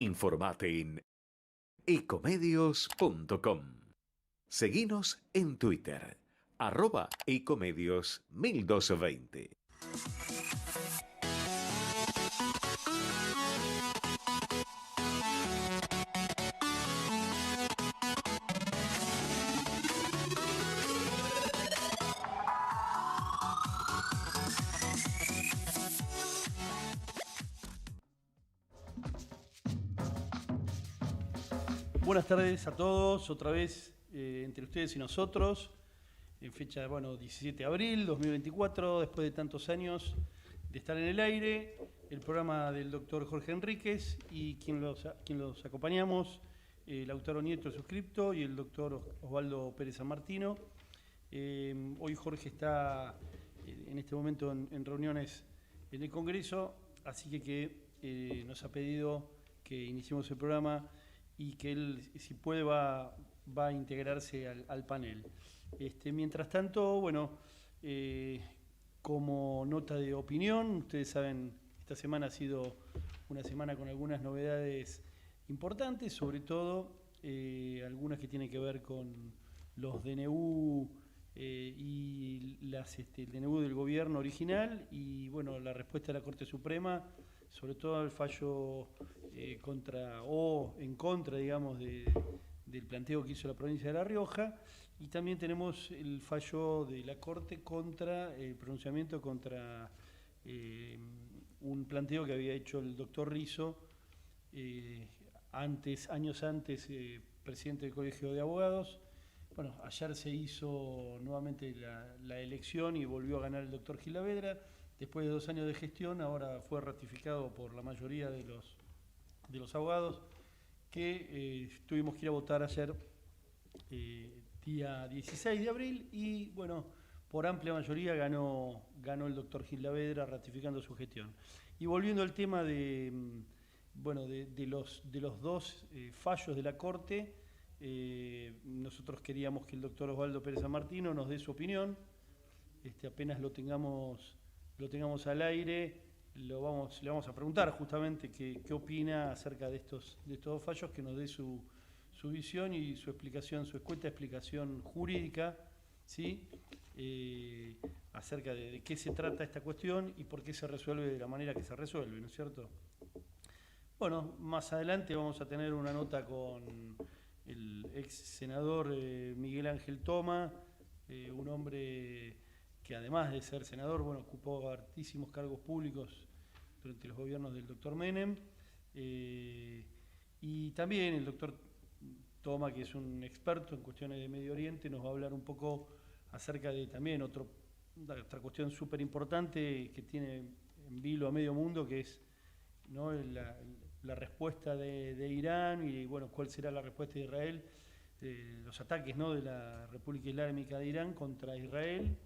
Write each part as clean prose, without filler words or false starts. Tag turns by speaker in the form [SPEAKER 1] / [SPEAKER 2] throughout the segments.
[SPEAKER 1] Informate en ecomedios.com. Seguinos en Twitter, @ecomedios1220.
[SPEAKER 2] Buenas tardes a todos, otra vez entre ustedes y nosotros, en fecha, 17 de abril 2024, después de tantos años de estar en el aire, el programa del doctor Jorge Enríquez y quien los acompañamos, Lautaro Nieto, suscripto, y el doctor Osvaldo Pérez San Martino. Hoy Jorge está en este momento en reuniones en el Congreso, así que nos ha pedido que iniciemos el programa y que él, si puede, va a integrarse al panel. Mientras tanto, como nota de opinión, ustedes saben, esta semana ha sido una semana con algunas novedades importantes, sobre todo algunas que tienen que ver con los DNU y el DNU del gobierno original y la respuesta de la Corte Suprema, sobre todo al fallo en contra, digamos, del planteo que hizo la provincia de La Rioja, y también tenemos el fallo de la Corte contra el pronunciamiento contra un planteo que había hecho el doctor Rizo, años antes, presidente del Colegio de Abogados. Ayer se hizo nuevamente la elección y volvió a ganar el doctor Gilavedra. Después de 2 años de gestión, ahora fue ratificado por la mayoría de los abogados, que tuvimos que ir a votar ayer, día 16 de abril, y por amplia mayoría ganó el doctor Gilavedra, ratificando su gestión. Y volviendo al tema de los dos fallos de la Corte, nosotros queríamos que el doctor Osvaldo Pérez San Martino nos dé su opinión. Apenas lo tengamos al aire, le vamos a preguntar justamente qué opina acerca de estos dos fallos, que nos dé su visión y su explicación, su escueta explicación jurídica, ¿sí? Acerca de qué se trata esta cuestión y por qué se resuelve de la manera que se resuelve, ¿no es cierto? Más adelante vamos a tener una nota con el ex senador Miguel Ángel Toma, un hombre que, además de ser senador, ocupó altísimos cargos públicos durante los gobiernos del doctor Menem, y también el doctor Toma, que es un experto en cuestiones de Medio Oriente, nos va a hablar un poco acerca de también otra cuestión súper importante que tiene en vilo a medio mundo, que es, ¿no?, la respuesta de Irán y cuál será la respuesta de Israel, los ataques, ¿no?, de la República Islámica de Irán contra Israel.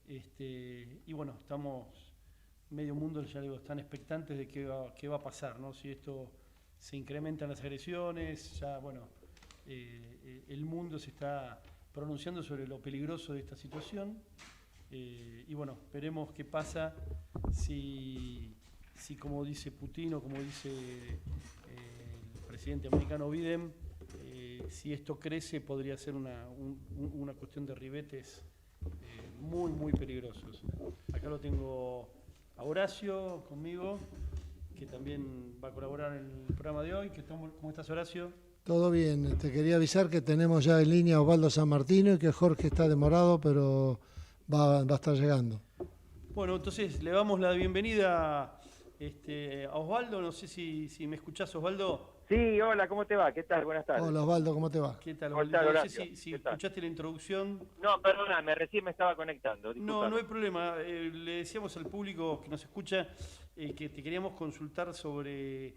[SPEAKER 2] Estamos, medio mundo, ya digo, están expectantes de qué va a pasar, ¿no? Si esto se incrementan las agresiones, ya el mundo se está pronunciando sobre lo peligroso de esta situación, veremos qué pasa si como dice Putin o como dice el presidente americano Biden, si esto crece, podría ser una cuestión de ribetes muy, muy peligrosos. Acá lo tengo a Horacio conmigo, que también va a colaborar en el programa de hoy. ¿Cómo estás, Horacio?
[SPEAKER 3] Todo bien, te quería avisar que tenemos ya en línea a Osvaldo San Martino y que Jorge está demorado, pero va a estar llegando.
[SPEAKER 2] Entonces le damos la bienvenida a Osvaldo. No sé si me escuchás, Osvaldo.
[SPEAKER 4] Sí, hola, ¿cómo te va? ¿Qué tal? Buenas tardes.
[SPEAKER 3] Hola, Osvaldo, ¿cómo te va?
[SPEAKER 2] ¿Qué tal, Osvaldo? No sé si escuchaste la introducción.
[SPEAKER 4] No, perdóname, recién me estaba conectando.
[SPEAKER 2] No hay problema. Le decíamos al público que nos escucha que te queríamos consultar sobre,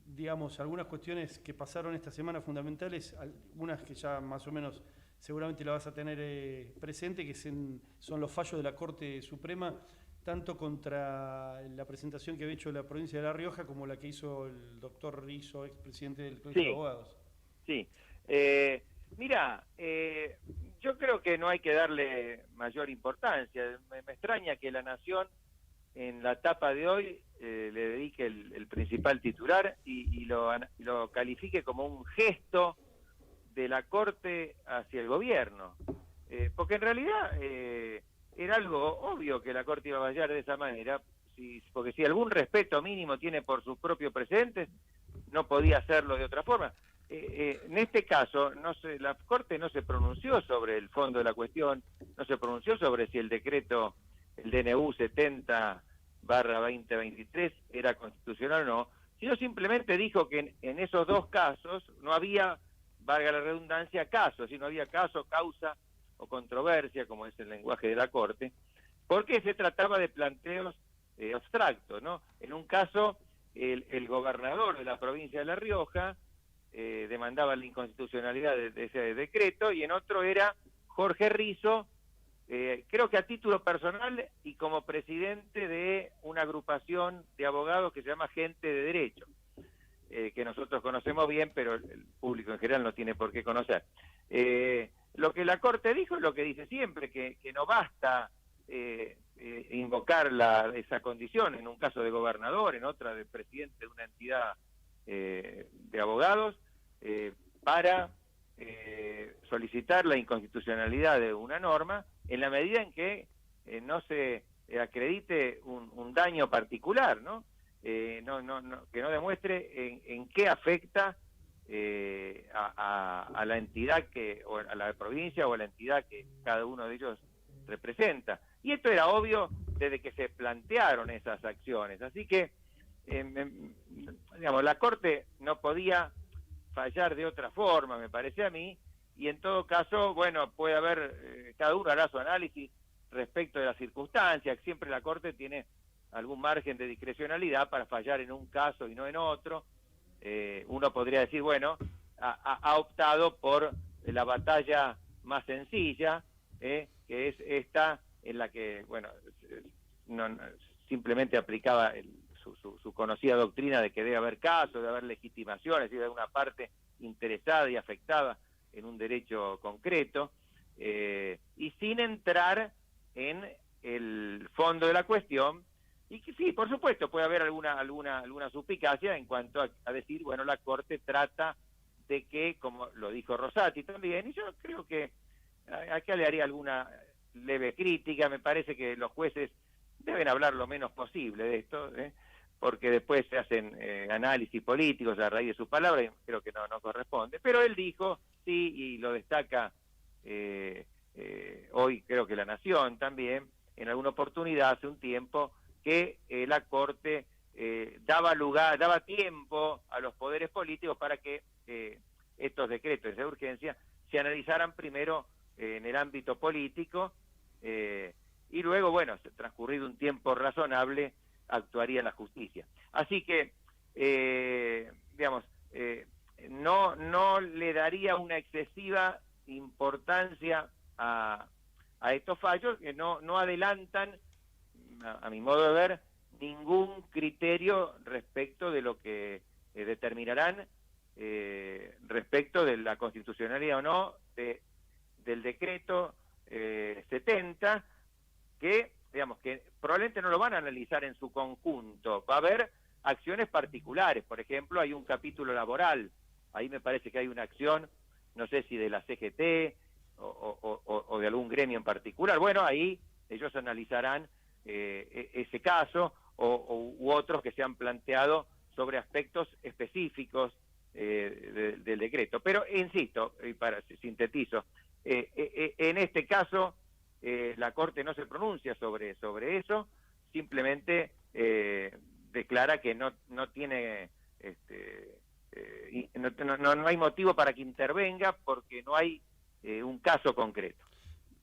[SPEAKER 2] digamos, algunas cuestiones que pasaron esta semana fundamentales, algunas que ya más o menos seguramente la vas a tener presente, que son los fallos de la Corte Suprema, tanto contra la presentación que había hecho la provincia de La Rioja como la que hizo el doctor Rizo, expresidente del Colegio de Abogados.
[SPEAKER 4] Sí. Mira, yo creo que no hay que darle mayor importancia. Me extraña que La Nación en la tapa de hoy le dedique el principal titular y lo califique como un gesto de la Corte hacia el gobierno. Porque en realidad era algo obvio que la Corte iba a fallar de esa manera, porque si algún respeto mínimo tiene por sus propios precedentes, no podía hacerlo de otra forma. En este caso, la Corte no se pronunció sobre el fondo de la cuestión, no se pronunció sobre si el decreto, el DNU 70/2023 era constitucional o no, sino simplemente dijo que en esos dos casos no había, valga la redundancia, caso, si no había caso, causa o controversia, como es el lenguaje de la Corte, porque se trataba de planteos abstractos, ¿no? En un caso, el gobernador de la provincia de La Rioja demandaba la inconstitucionalidad de ese decreto, y en otro era Jorge Rizzo, creo que a título personal y como presidente de una agrupación de abogados que se llama Gente de Derecho, que nosotros conocemos bien, pero el público en general no tiene por qué conocer. Lo que la Corte dijo es lo que dice siempre, que no basta invocar esa condición en un caso de gobernador, en otra de presidente de una entidad de abogados, para solicitar la inconstitucionalidad de una norma en la medida en que no se acredite un daño particular, ¿no? Que no demuestre en qué afecta a la entidad o a la provincia o a la entidad que cada uno de ellos representa. Y esto era obvio desde que se plantearon esas acciones. Así que, digamos, la Corte no podía fallar de otra forma, me parece a mí, y en todo caso, bueno, puede haber, cada uno hará su análisis respecto de las circunstancias. Siempre la Corte tiene algún margen de discrecionalidad para fallar en un caso y no en otro. Uno podría decir, bueno, ha optado por la batalla más sencilla, que es esta en la que, bueno, simplemente aplicaba su conocida doctrina de que debe haber casos, debe haber legitimaciones, es decir, de una parte interesada y afectada en un derecho concreto, y sin entrar en el fondo de la cuestión. Y que sí, por supuesto, puede haber alguna suspicacia en cuanto a decir, bueno, la Corte trata de que, como lo dijo Rosati también, y yo creo que acá le haría alguna leve crítica. Me parece que los jueces deben hablar lo menos posible de esto, porque después se hacen análisis políticos a raíz de sus palabras, y creo que no corresponde. Pero él dijo, sí, y lo destaca hoy creo que La Nación también, en alguna oportunidad hace un tiempo, que la Corte daba tiempo a los poderes políticos para que estos decretos de urgencia se analizaran primero en el ámbito político, y luego, bueno, transcurrido un tiempo razonable, actuaría la justicia. Así que, digamos, no le daría una excesiva importancia a estos fallos, que no adelantan, a mi modo de ver, ningún criterio respecto de lo que determinarán respecto de la constitucionalidad o no del decreto 70, que, digamos, que probablemente no lo van a analizar en su conjunto. Va a haber acciones particulares. Por ejemplo, hay un capítulo laboral, ahí me parece que hay una acción, no sé si de la CGT o de algún gremio en particular. Bueno, ahí ellos analizarán ese caso u otros que se han planteado sobre aspectos específicos del decreto. Pero insisto, y sintetizo, en este caso la Corte no se pronuncia sobre eso, simplemente declara que no tiene no hay motivo para que intervenga porque no hay un caso concreto.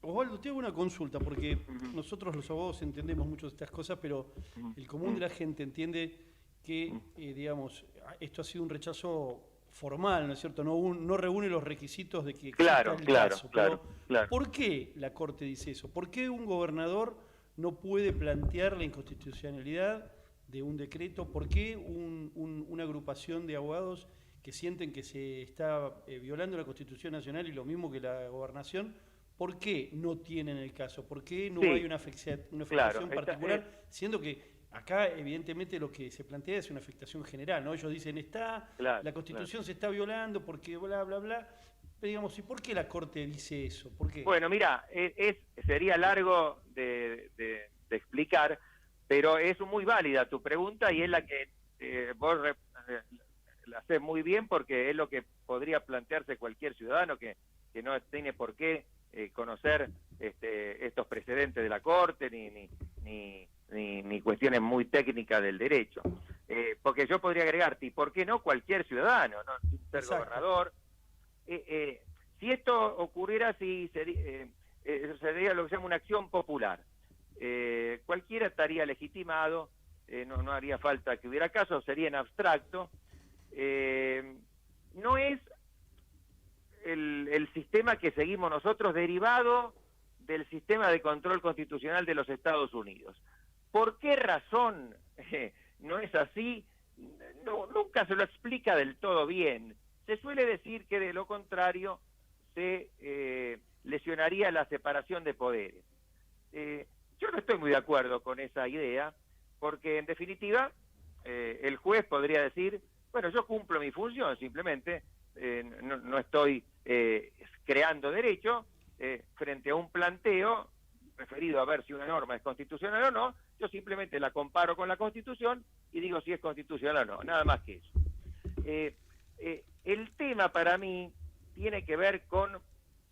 [SPEAKER 2] Osvaldo, te hago una consulta, porque nosotros los abogados entendemos mucho de estas cosas, pero el común de la gente entiende que, digamos, esto ha sido un rechazo formal, ¿no es cierto? No reúne los requisitos de que exista el caso.
[SPEAKER 4] Claro.
[SPEAKER 2] ¿Por qué la Corte dice eso? ¿Por qué un gobernador no puede plantear la inconstitucionalidad de un decreto? ¿Por qué una agrupación de abogados que sienten que se está violando la Constitución Nacional y lo mismo que la gobernación ¿por qué no tienen el caso? ¿Por qué no
[SPEAKER 4] Sí,
[SPEAKER 2] hay una afectación
[SPEAKER 4] claro,
[SPEAKER 2] particular? Siendo que acá, evidentemente, lo que se plantea es una afectación general, ¿no? Ellos dicen,
[SPEAKER 4] claro,
[SPEAKER 2] la Constitución se está violando porque bla, bla, bla. Pero digamos, ¿y por qué la Corte dice eso? ¿Por qué?
[SPEAKER 4] Bueno, mira, sería largo de explicar, pero es muy válida tu pregunta y es la que vos la haces muy bien, porque es lo que podría plantearse cualquier ciudadano que no tiene por qué conocer estos precedentes de la Corte ni cuestiones muy técnicas del derecho. Porque yo podría agregarte, ¿y por qué no cualquier ciudadano, no sin ser
[SPEAKER 2] Exacto.
[SPEAKER 4] gobernador? Si esto ocurriera así, sería lo que se llama una acción popular. Cualquiera estaría legitimado, no haría falta que hubiera caso, sería en abstracto. No es el sistema que seguimos nosotros derivado del sistema de control constitucional de los Estados Unidos. ¿Por qué razón no es así? Nunca se lo explica del todo bien. Se suele decir que de lo contrario se lesionaría la separación de poderes. Yo no estoy muy de acuerdo con esa idea, porque en definitiva el juez podría decir, bueno, yo cumplo mi función, simplemente no estoy creando derecho frente a un planteo referido a ver si una norma es constitucional o no. Yo simplemente la comparo con la Constitución y digo si es constitucional o no, nada más que eso. El tema para mí tiene que ver con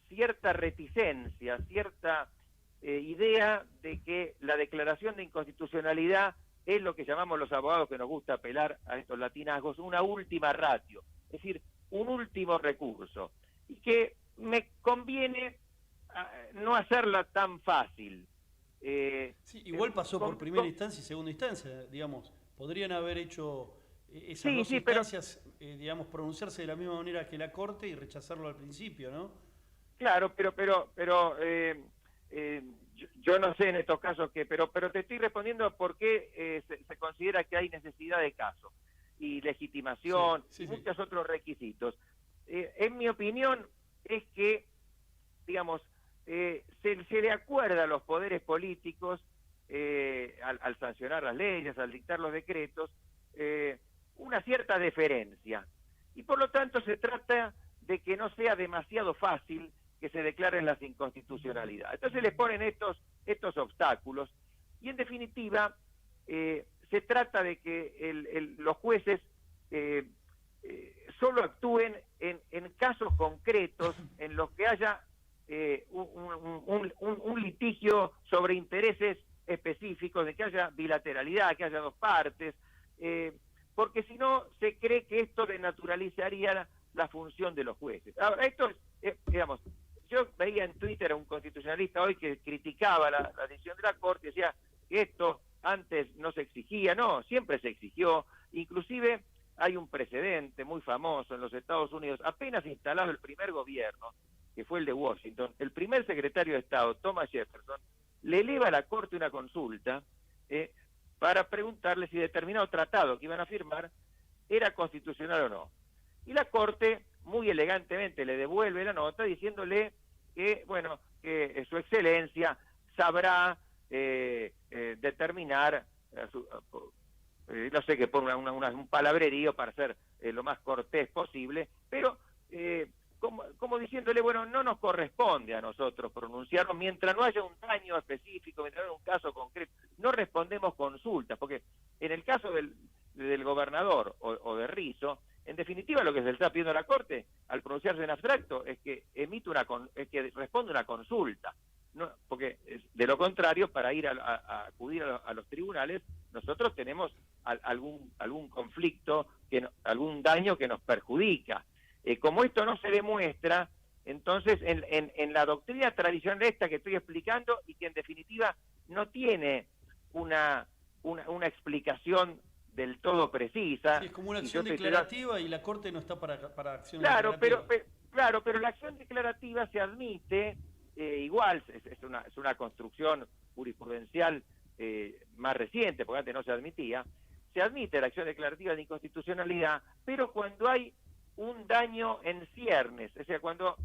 [SPEAKER 4] cierta reticencia, cierta idea de que la declaración de inconstitucionalidad es lo que llamamos los abogados, que nos gusta apelar a estos latinazgos, una última ratio, es decir, un último recurso, y que me conviene no hacerla tan fácil.
[SPEAKER 2] Sí, igual pasó por primera instancia y segunda instancia, digamos. Podrían haber hecho esas dos instancias, digamos, pronunciarse de la misma manera que la Corte y rechazarlo al principio, ¿no?
[SPEAKER 4] Claro, pero yo no sé en estos casos pero te estoy respondiendo por qué se considera que hay necesidad de caso y legitimación y muchos otros requisitos. En mi opinión es que, digamos, se le acuerda a los poderes políticos al sancionar las leyes, al dictar los decretos, una cierta deferencia, y por lo tanto se trata de que no sea demasiado fácil que se declaren las inconstitucionalidades. Entonces les ponen estos obstáculos, y en definitiva se trata de que los jueces solo actúen en casos concretos en los que haya un litigio sobre intereses específicos, de que haya bilateralidad, que haya dos partes, porque si no se cree que esto denaturalizaría la función de los jueces. Ahora, esto es, digamos, yo veía en Twitter a un constitucionalista hoy que criticaba la decisión de la Corte, y decía que esto antes no se exigía. No, siempre se exigió. Inclusive hay un precedente muy famoso en los Estados Unidos, apenas instalado el primer gobierno, que fue el de Washington. El primer secretario de Estado, Thomas Jefferson, le eleva a la Corte una consulta para preguntarle si determinado tratado que iban a firmar era constitucional o no. Y la Corte muy elegantemente le devuelve la nota diciéndole que, bueno, que su excelencia sabrá determinar, no sé, que ponga un palabrerío para ser lo más cortés posible, pero como diciéndole, bueno, no nos corresponde a nosotros pronunciarnos mientras no haya un daño específico, mientras no haya un caso concreto. No respondemos consultas, porque en el caso del gobernador o de Rizzo, en definitiva lo que se le está pidiendo a la Corte al pronunciarse en abstracto es que que responda una consulta, ¿no? Porque de lo contrario, para ir a acudir a los tribunales, nosotros tenemos algún conflicto, algún daño que nos perjudica. Como esto no se demuestra, entonces en la doctrina tradicional esta que estoy explicando, y que en definitiva no tiene una explicación del todo precisa.
[SPEAKER 2] Sí, es como una acción declarativa y la Corte no está para acción
[SPEAKER 4] declarativa.
[SPEAKER 2] Claro,
[SPEAKER 4] pero la acción declarativa se admite, igual es una construcción jurisprudencial más reciente, porque antes no se admitía. Se admite la acción declarativa de inconstitucionalidad, pero cuando hay un daño en ciernes, o sea, cuando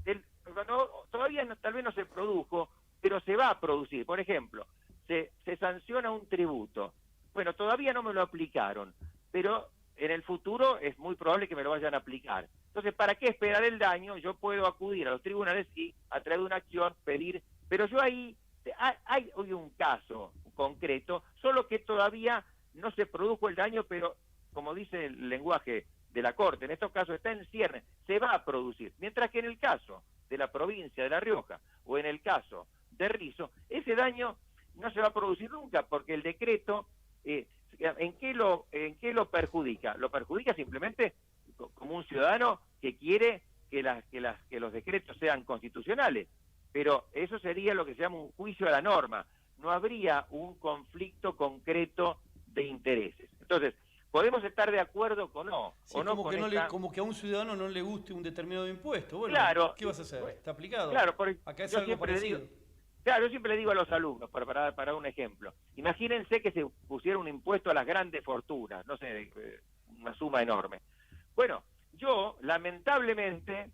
[SPEAKER 4] todavía tal vez no se produjo, pero se va a producir. Por ejemplo, se sanciona un tributo. Bueno, todavía no me lo aplicaron, pero en el futuro es muy probable que me lo vayan a aplicar. Entonces, ¿para qué esperar el daño? Yo puedo acudir a los tribunales y, a través de una acción, pedir... Pero yo ahí, hay hoy un caso concreto, solo que todavía no se produjo el daño, pero, como dice el lenguaje de la Corte, en estos casos está en ciernes, se va a producir. Mientras que en el caso de la provincia de La Rioja, o en el caso de Rizo, ese daño no se va a producir nunca, porque el decreto... ¿En qué lo perjudica? Lo perjudica simplemente como un ciudadano que quiere que los decretos sean constitucionales, pero eso sería lo que se llama un juicio a la norma. No habría un conflicto concreto de intereses. Entonces, podemos estar de acuerdo con no,
[SPEAKER 2] Sí,
[SPEAKER 4] o no
[SPEAKER 2] como,
[SPEAKER 4] con
[SPEAKER 2] que
[SPEAKER 4] esta...
[SPEAKER 2] como que a un ciudadano no le guste un determinado impuesto. Bueno,
[SPEAKER 4] Claro,
[SPEAKER 2] ¿qué vas a hacer? ¿Está aplicado?
[SPEAKER 4] Claro,
[SPEAKER 2] Acá es
[SPEAKER 4] yo
[SPEAKER 2] algo
[SPEAKER 4] siempre le
[SPEAKER 2] parecido.
[SPEAKER 4] digo, claro, yo siempre le digo a los alumnos, para un ejemplo, imagínense que se pusiera un impuesto a las grandes fortunas, no sé, una suma enorme. Bueno, yo, lamentablemente,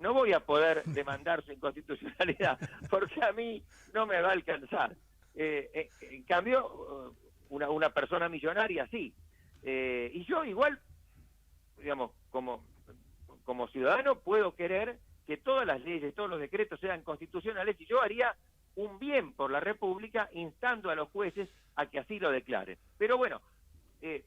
[SPEAKER 4] no voy a poder demandar su inconstitucionalidad, porque a mí no me va a alcanzar. En cambio, una persona millonaria sí. Y yo igual, digamos, como ciudadano puedo querer que todas las leyes, todos los decretos sean constitucionales, y yo haría un bien por la República instando a los jueces a que así lo declaren. Pero bueno,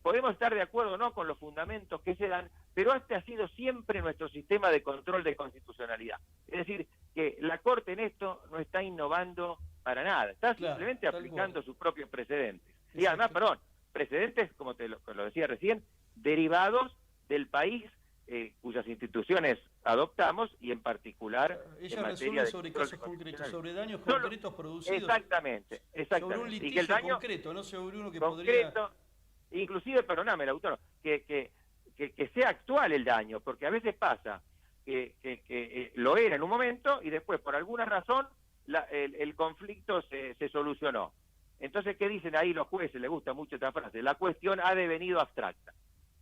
[SPEAKER 4] podemos estar de acuerdo o no con los fundamentos que se dan, pero este ha sido siempre nuestro sistema de control de constitucionalidad. Es decir, que la Corte en esto no está innovando para nada, está simplemente aplicando sus propios precedentes. Y además, precedentes, como lo decía recién, derivados del país cuyas instituciones adoptamos, y en particular
[SPEAKER 2] ella
[SPEAKER 4] en materia
[SPEAKER 2] resuelve
[SPEAKER 4] de
[SPEAKER 2] sobre
[SPEAKER 4] control
[SPEAKER 2] casos concretos,
[SPEAKER 4] constitucional.
[SPEAKER 2] sobre daños concretos producidos.
[SPEAKER 4] Exactamente.
[SPEAKER 2] Sobre un
[SPEAKER 4] Y
[SPEAKER 2] litigio
[SPEAKER 4] que el daño
[SPEAKER 2] concreto, no sobre uno que
[SPEAKER 4] concreto,
[SPEAKER 2] podría...
[SPEAKER 4] inclusive, perdóname, el autor, que sea actual el daño, porque a veces pasa que lo era en un momento y después, por alguna razón, el conflicto se solucionó. Entonces, ¿qué dicen ahí los jueces? Les gusta mucho esta frase: la cuestión ha devenido abstracta,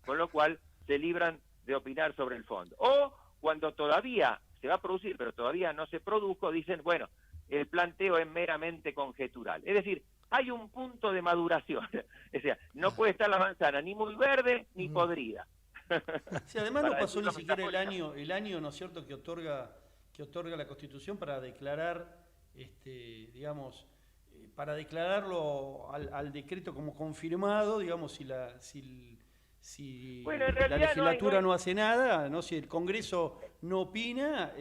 [SPEAKER 4] con lo cual se libran de opinar sobre el fondo. O cuando todavía se va a producir, pero todavía no se produjo, dicen, bueno, el planteo es meramente conjetural. Es decir, hay un punto de maduración. O sea, no puede estar la manzana ni muy verde ni podrida.
[SPEAKER 2] Sí, además no pasó ni siquiera el año, ¿no es cierto?, que otorga la Constitución para declarar, digamos, para declararlo al decreto como confirmado, digamos, si
[SPEAKER 4] Bueno, en
[SPEAKER 2] la
[SPEAKER 4] realidad
[SPEAKER 2] legislatura no hace nada, ¿no? Si el Congreso no opina,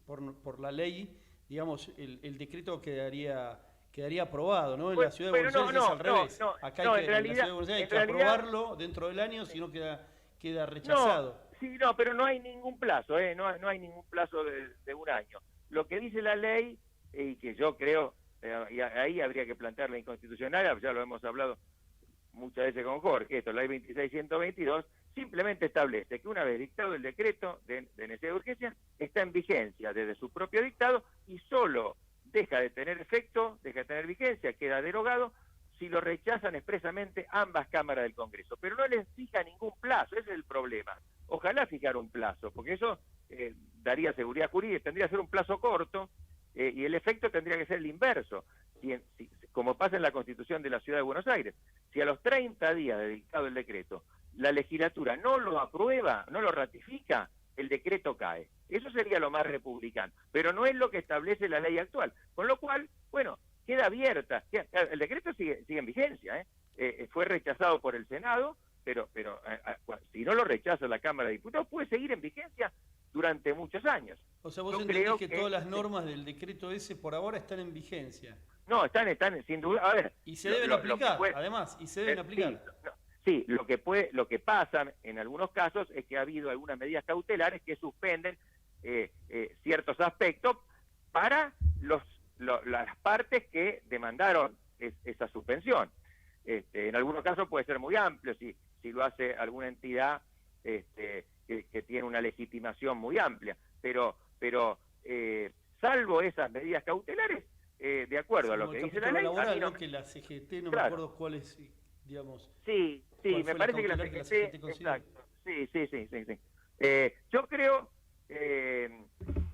[SPEAKER 2] por la ley, digamos, el decreto quedaría aprobado, ¿no? En la Ciudad de Buenos Aires es al revés. Acá hay que, en la Ciudad de Buenos Aires hay que aprobarlo dentro del año, si no queda rechazado.
[SPEAKER 4] Pero no hay ningún plazo, no hay ningún plazo de un año. Lo que dice la ley, y que yo creo, y ahí habría que plantear la inconstitucional, ya lo hemos hablado muchas veces con Jorge, esto, la ley 26.122, simplemente establece que una vez dictado el decreto de necesidad de urgencia, está en vigencia desde su propio dictado y solo deja de tener efecto, deja de tener vigencia, queda derogado si lo rechazan expresamente ambas cámaras del Congreso. Pero no les fija ningún plazo, ese es el problema. Ojalá fijar un plazo, porque eso daría seguridad jurídica, tendría que ser un plazo corto, y el efecto tendría que ser el inverso, como pasa en la Constitución de la Ciudad de Buenos Aires. Si a los 30 días de dictado el decreto la legislatura no lo aprueba, no lo ratifica, el decreto cae. Eso sería lo más republicano, pero no es lo que establece la ley actual. Con lo cual, bueno, queda abierta. El decreto sigue en vigencia, fue rechazado por el Senado, pero si no lo rechaza la Cámara de Diputados, puede seguir en vigencia durante muchos años.
[SPEAKER 2] O sea, vos entendés que todas las normas del decreto ese por ahora están en vigencia.
[SPEAKER 4] No, están sin duda. A ver,
[SPEAKER 2] y se deben aplicar, además, y se deben aplicar.
[SPEAKER 4] Sí, lo que pasa en algunos casos es que ha habido algunas medidas cautelares que suspenden ciertos aspectos para las partes que demandaron esa suspensión. En algunos casos puede ser muy amplio, si lo hace alguna entidad que tiene una legitimación muy amplia, pero salvo esas medidas cautelares, de acuerdo a lo que dice la ley...
[SPEAKER 2] laboral, ¿no? Que la CGT, no me acuerdo cuál es, digamos...
[SPEAKER 4] Sí, me parece que la CGT...
[SPEAKER 2] exacto.
[SPEAKER 4] Sí. Yo creo,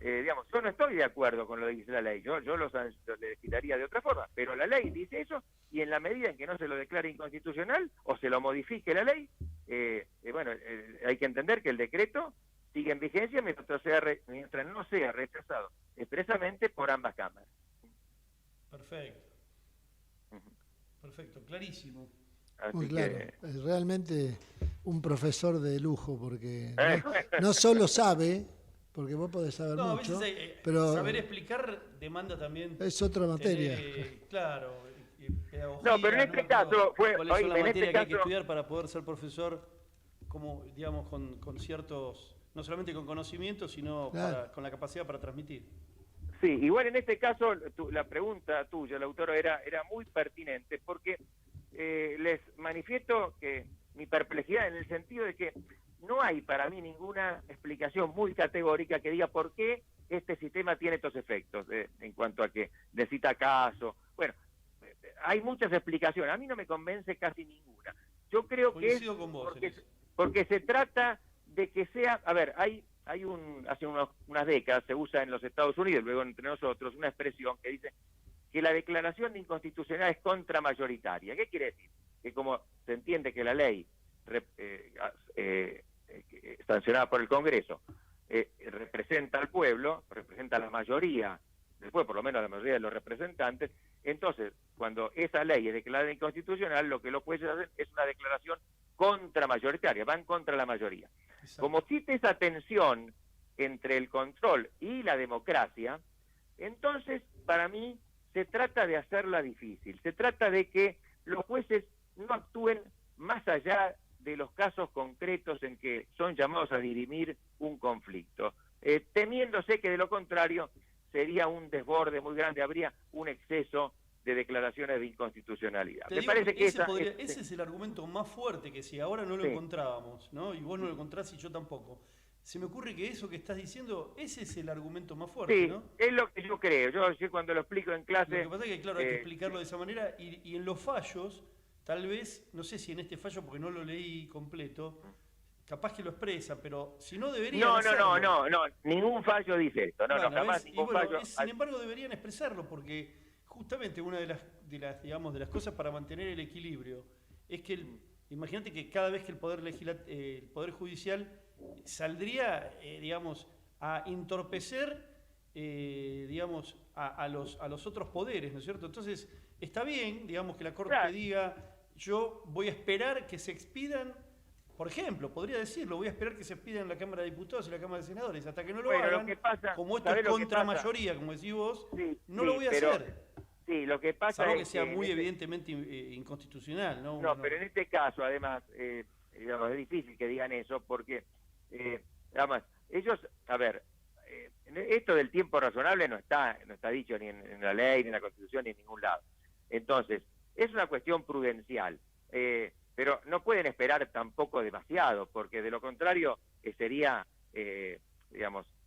[SPEAKER 4] digamos, yo no estoy de acuerdo con lo que dice la ley, yo lo legislaría de otra forma, pero la ley dice eso, y en la medida en que no se lo declare inconstitucional o se lo modifique la ley, hay que entender que el decreto sigue en vigencia mientras no sea rechazado expresamente por ambas cámaras.
[SPEAKER 2] Perfecto. Perfecto, clarísimo.
[SPEAKER 4] Así
[SPEAKER 3] Muy claro,
[SPEAKER 4] que...
[SPEAKER 3] es realmente un profesor de lujo, porque no solo sabe, porque vos podés saber
[SPEAKER 2] No,
[SPEAKER 3] mucho,
[SPEAKER 2] a veces
[SPEAKER 3] pero
[SPEAKER 2] saber explicar demanda también...
[SPEAKER 3] es otra materia.
[SPEAKER 2] Claro, pedagogía.
[SPEAKER 4] No, pero en este caso fue...
[SPEAKER 2] ¿Cuáles son las
[SPEAKER 4] en
[SPEAKER 2] materias
[SPEAKER 4] este
[SPEAKER 2] que hay que
[SPEAKER 4] caso...
[SPEAKER 2] estudiar para poder ser profesor, como, digamos, con ciertos... No solamente con conocimientos, sino
[SPEAKER 3] Claro.
[SPEAKER 2] con la capacidad para transmitir.
[SPEAKER 4] Sí, igual en este caso la pregunta tuya, la autora, era muy pertinente, porque les manifiesto que mi perplejidad en el sentido de que no hay para mí ninguna explicación muy categórica que diga por qué este sistema tiene estos efectos en cuanto a que necesita caso. Bueno, hay muchas explicaciones, a mí no me convence casi ninguna. Yo creo que
[SPEAKER 2] Coincido con vos en eso.
[SPEAKER 4] porque se trata de que sea, a ver, hace unas décadas se usa en los Estados Unidos, luego entre nosotros, una expresión que dice que la declaración de inconstitucionalidad es contramayoritaria. ¿Qué quiere decir? Que como se entiende que la ley sancionada por el Congreso representa al pueblo, representa a la mayoría del pueblo, por lo menos a la mayoría de los representantes, entonces cuando esa ley es declarada inconstitucional, lo que los jueces hacen es una declaración contramayoritaria, van contra la mayoría.
[SPEAKER 2] Exacto.
[SPEAKER 4] Como existe esa tensión entre el control y la democracia, entonces para mí se trata de hacerla difícil, se trata de que los jueces no actúen más allá de los casos concretos en que son llamados a dirimir un conflicto, temiéndose que de lo contrario sería un desborde muy grande, habría un exceso de declaraciones de inconstitucionalidad.
[SPEAKER 2] Te
[SPEAKER 4] Me
[SPEAKER 2] digo
[SPEAKER 4] parece que
[SPEAKER 2] ese es el argumento más fuerte, que si ahora no lo encontrábamos, ¿no? Y vos no lo encontrás y yo tampoco. Se me ocurre que eso que estás diciendo, ese es el argumento más fuerte,
[SPEAKER 4] sí,
[SPEAKER 2] ¿no?
[SPEAKER 4] es lo que yo creo. Yo cuando lo explico en clase...
[SPEAKER 2] Lo que pasa es que, claro, hay que explicarlo de esa manera y en los fallos, tal vez, no sé si en este fallo, porque no lo leí completo, capaz que lo expresa, pero si no deberían hacerlo.
[SPEAKER 4] No, ningún fallo dice esto,
[SPEAKER 2] Bueno,
[SPEAKER 4] jamás ningún fallo...
[SPEAKER 2] sin embargo, deberían expresarlo, porque justamente una de las cosas para mantener el equilibrio es que imagínate que cada vez que el poder judicial saldría, a entorpecer, a los otros poderes, ¿no es cierto? Entonces, está bien, que la Corte diga, yo voy a esperar que se expidan, por ejemplo, podría decirlo, voy a esperar que se expidan en la Cámara de Diputados y la Cámara de Senadores, hasta que no lo hagan,
[SPEAKER 4] lo que pasa,
[SPEAKER 2] como esto es contra mayoría, como decís vos, no lo voy a hacer.
[SPEAKER 4] Sí, lo que pasa
[SPEAKER 2] Salvo
[SPEAKER 4] es
[SPEAKER 2] que sea muy evidentemente inconstitucional, ¿no?
[SPEAKER 4] No, pero en este caso, además, es difícil que digan eso, porque, además, ellos, a ver, esto del tiempo razonable no está dicho ni en la ley, ni en la Constitución, ni en ningún lado. Entonces, es una cuestión prudencial, pero no pueden esperar tampoco demasiado, porque de lo contrario sería,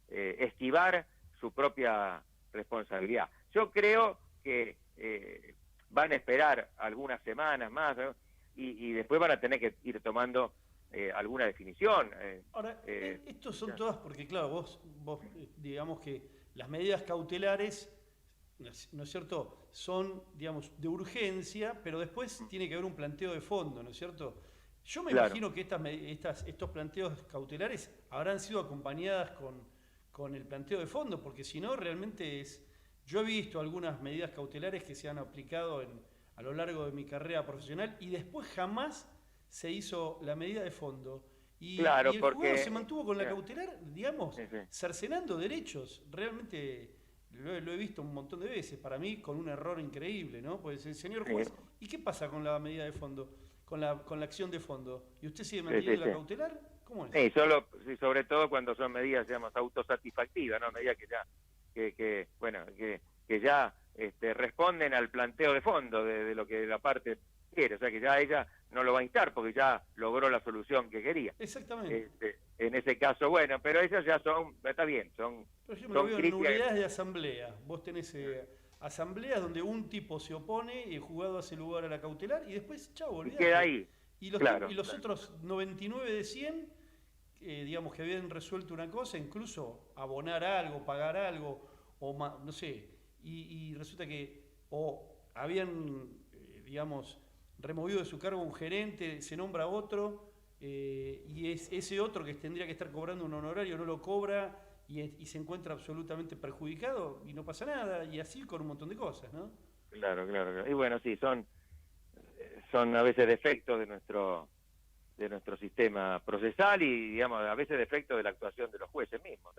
[SPEAKER 4] esquivar su propia responsabilidad. Yo creo que van a esperar algunas semanas más, ¿no? y después van a tener que ir tomando alguna definición.
[SPEAKER 2] Ahora, estos son todas porque, claro, vos digamos que las medidas cautelares, ¿no es cierto?, son, de urgencia, pero después tiene que haber un planteo de fondo, ¿no es cierto? Yo me imagino que estos planteos cautelares habrán sido acompañadas con el planteo de fondo, porque si no, realmente es... Yo he visto algunas medidas cautelares que se han aplicado a lo largo de mi carrera profesional y después jamás se hizo la medida de fondo. Y el juzgado se mantuvo con la cautelar, cercenando derechos. Realmente lo he visto un montón de veces, para mí con un error increíble, ¿no? Pues el señor juez, ¿y qué pasa con la medida de fondo? Con la acción de fondo. ¿Y usted sigue manteniendo la cautelar? ¿Cómo es?
[SPEAKER 4] Sí, sobre todo cuando son medidas, autosatisfactivas, ¿no? Medidas que ya... que ya responden al planteo de fondo de lo que la parte quiere, o sea que ya ella no lo va a instar porque ya logró la solución que quería.
[SPEAKER 2] Exactamente.
[SPEAKER 4] En ese caso, bueno, pero esas ya está bien, son...
[SPEAKER 2] Por ejemplo, lo veo en nulidades de asamblea. Vos tenés asambleas donde un tipo se opone y el juzgado hace lugar a la cautelar y después, chau, olvidate.
[SPEAKER 4] Queda ahí.
[SPEAKER 2] Y los otros 99 de 100 digamos, que habían resuelto una cosa, incluso abonar algo, pagar algo, no sé, y resulta que o habían, digamos, removido de su cargo un gerente, se nombra otro, y ese otro que tendría que estar cobrando un honorario no lo cobra y se encuentra absolutamente perjudicado y no pasa nada, y así con un montón de cosas, ¿no?
[SPEAKER 4] Claro, claro, claro. Y bueno, sí, son a veces defectos de nuestro sistema procesal y, digamos, a veces defectos de la actuación de los jueces mismos.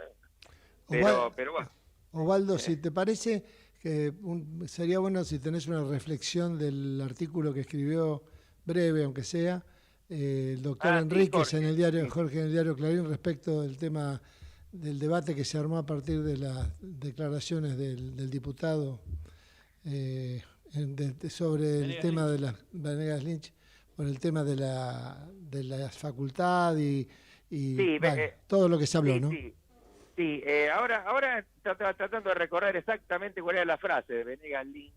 [SPEAKER 4] Pero bueno.
[SPEAKER 3] Osvaldo, si te parece, que sería bueno si tenés una reflexión del artículo que escribió, breve aunque sea, el doctor Enríquez
[SPEAKER 4] sí,
[SPEAKER 3] en el diario, Jorge, en el diario Clarín, respecto del tema del debate que se armó a partir de las declaraciones del diputado sobre el tema de las Venegas Lynch, por el tema de la facultad y bueno, todo lo que se habló,
[SPEAKER 4] sí,
[SPEAKER 3] ¿no?
[SPEAKER 4] Sí, ahora tratando de recordar exactamente cuál era la frase de Venegas Lynch.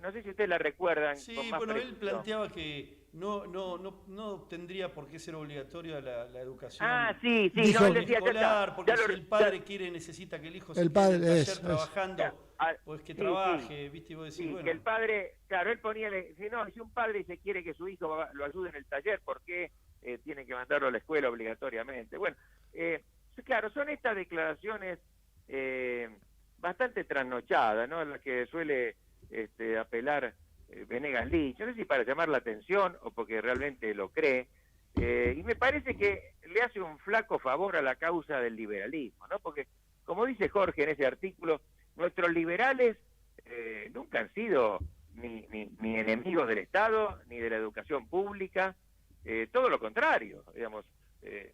[SPEAKER 4] No sé si ustedes la recuerdan.
[SPEAKER 2] Sí,
[SPEAKER 4] con más
[SPEAKER 2] bueno, él
[SPEAKER 4] precisión.
[SPEAKER 2] planteaba que no tendría por qué ser obligatoria la educación
[SPEAKER 4] Sí,
[SPEAKER 3] Dijo,
[SPEAKER 4] no, él decía,
[SPEAKER 2] escolar, porque si el padre necesita que el hijo se quede en el taller trabajando, pues que trabaje, ¿viste? Y vos decís, bueno.
[SPEAKER 4] Que el padre, claro, él ponía, si un padre se quiere que su hijo lo ayude en el taller, ¿por qué tiene que mandarlo a la escuela obligatoriamente? Bueno, claro, son estas declaraciones bastante trasnochadas, ¿no? En las que suele apelar Venegas Lynch, no sé si para llamar la atención o porque realmente lo cree, y me parece que le hace un flaco favor a la causa del liberalismo, ¿no? Porque, como dice Jorge en ese artículo, nuestros liberales nunca han sido ni enemigos del Estado, ni de la educación pública, todo lo contrario, digamos,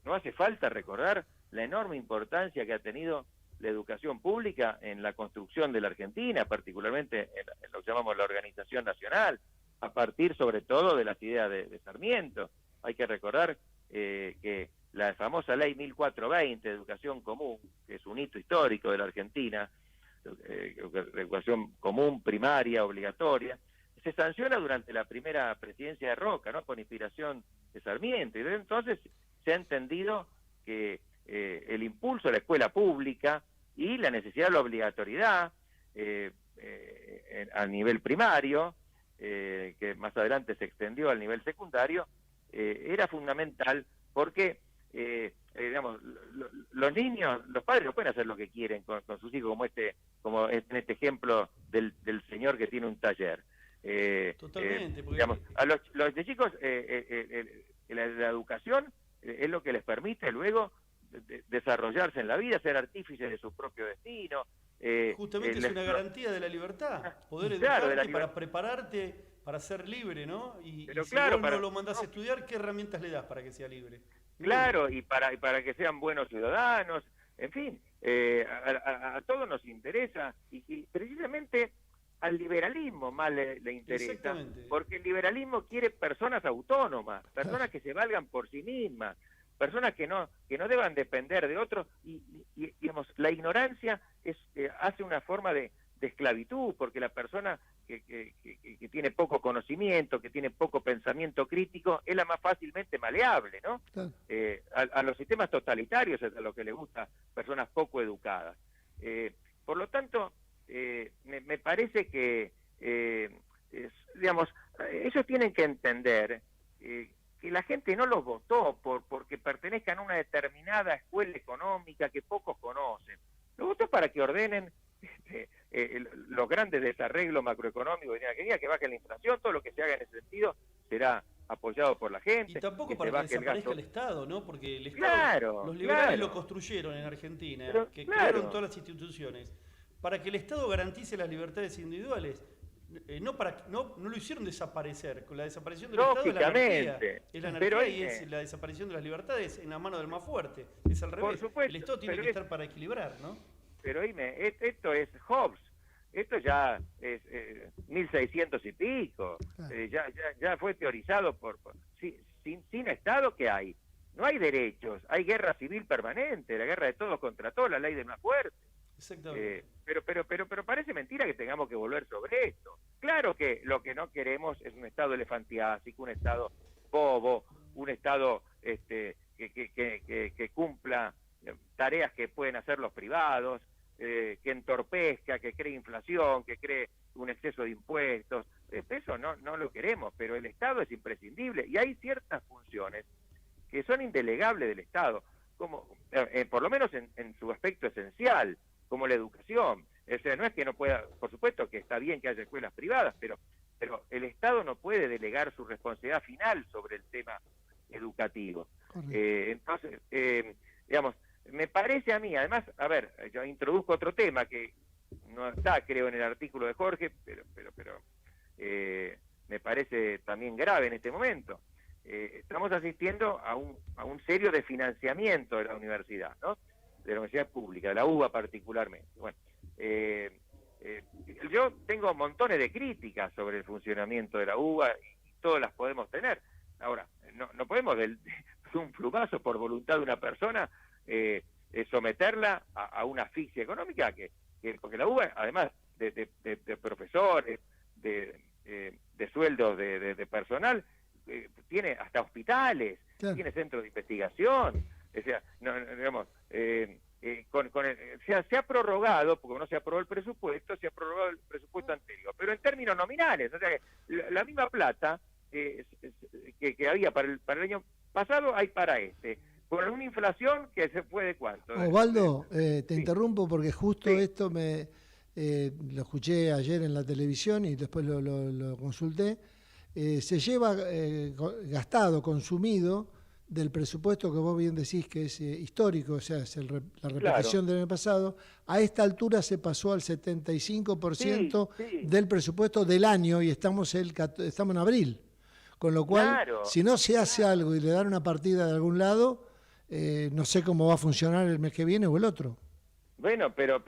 [SPEAKER 4] no hace falta recordar la enorme importancia que ha tenido la educación pública en la construcción de la Argentina, particularmente en lo que llamamos la organización nacional, a partir sobre todo de las ideas de Sarmiento. Hay que recordar que la famosa ley 1420 de educación común, que es un hito histórico de la Argentina, educación común, primaria, obligatoria, se sanciona durante la primera presidencia de Roca, ¿no? Con inspiración de Sarmiento, y desde entonces se ha entendido que el impulso a la escuela pública y la necesidad de la obligatoriedad a nivel primario, que más adelante se extendió al nivel secundario, era fundamental porque, digamos, los niños, los padres no pueden hacer lo que quieren con sus hijos, como en este ejemplo del señor que tiene un taller.
[SPEAKER 2] Totalmente, porque
[SPEAKER 4] digamos, a los de chicos la educación es lo que les permite luego desarrollarse en la vida, ser artífices de su propio destino.
[SPEAKER 2] Justamente es una garantía de la libertad, poder educarte para prepararte para ser libre, ¿no? Y si vos no lo mandás a estudiar, ¿qué herramientas le das para que sea libre?
[SPEAKER 4] Claro, y para que sean buenos ciudadanos, en fin, a todos nos interesa, y precisamente al liberalismo más le interesa, porque el liberalismo quiere personas autónomas, personas que se valgan por sí mismas, personas que no deban depender de otros, y digamos, la ignorancia hace una forma de esclavitud, porque la persona que tiene poco conocimiento, que tiene poco pensamiento crítico, es la más fácilmente maleable, ¿no? Claro. A los sistemas totalitarios es a lo que le gusta personas poco educadas. Por lo tanto, me parece que, digamos, ellos tienen que entender que la gente no los votó porque pertenezcan a una determinada escuela económica que pocos conocen. Los votó para que ordenen los grandes desarreglos macroeconómicos de la Argentina, que baje la inflación, todo lo que se haga en ese sentido será apoyado por la gente.
[SPEAKER 2] Y tampoco para que desaparezca el Estado, ¿no? Porque el Estado, los liberales lo construyeron en Argentina, crearon todas las instituciones, para que el Estado garantice las libertades individuales. No lo hicieron desaparecer. Con la desaparición del Estado es la anarquía. Es la anarquía y es la desaparición de las libertades en la mano del más fuerte. Es al revés. El Estado tiene que estar para equilibrar, ¿no?
[SPEAKER 4] Pero oíme, esto es Hobbes. Esto ya es 1600 y pico. Ya fue teorizado sin Estado, ¿qué hay? No hay derechos, hay guerra civil permanente, la guerra de todos contra todos, la ley del más fuerte.
[SPEAKER 2] Exactamente.
[SPEAKER 4] Pero parece mentira que tengamos que volver sobre esto. Claro que lo que no queremos es un Estado elefantiásico, un Estado bobo, un Estado que cumpla tareas que pueden hacer los privados, que entorpezca, que cree inflación, que cree un exceso de impuestos. Eso no lo queremos, pero el Estado es imprescindible y hay ciertas funciones que son indelegables del Estado, como por lo menos en su aspecto esencial, como la educación. O sea, no es que no pueda, por supuesto que está bien que haya escuelas privadas, pero el Estado no puede delegar su responsabilidad final sobre el tema educativo. Entonces, digamos, me parece a mí, además, a ver, yo introduzco otro tema que no está, creo, en el artículo de Jorge, pero me parece también grave en este momento. Estamos asistiendo a un serio desfinanciamiento de la universidad, ¿no? De la universidad pública, de la UBA particularmente. Bueno, yo tengo montones de críticas sobre el funcionamiento de la UBA y todas las podemos tener. Ahora, no podemos de un plumazo por voluntad de una persona someterla a una asfixia económica porque la UBA, además de profesores, de sueldos de personal, tiene hasta hospitales,
[SPEAKER 3] claro,
[SPEAKER 4] tiene centros de investigación. O sea, digamos, se ha prorrogado, porque no se aprobó el presupuesto, se ha prorrogado el presupuesto anterior, pero en términos nominales, o sea que la misma plata que había para el año pasado hay para este, con una inflación que se fue de cuánto.
[SPEAKER 3] Osvaldo, te
[SPEAKER 4] sí.
[SPEAKER 3] interrumpo porque justo
[SPEAKER 4] Sí.
[SPEAKER 3] esto lo escuché ayer en la televisión y después lo consulté. Se lleva gastado, consumido del presupuesto que vos bien decís que es histórico, o sea, es la repetición del año pasado. A esta altura se pasó al 75%
[SPEAKER 4] Sí.
[SPEAKER 3] del presupuesto del año y estamos en abril. Con lo cual,
[SPEAKER 4] Claro,
[SPEAKER 3] si no se hace algo y le dan una partida de algún lado, no sé cómo va a funcionar el mes que viene o el otro.
[SPEAKER 4] Bueno, pero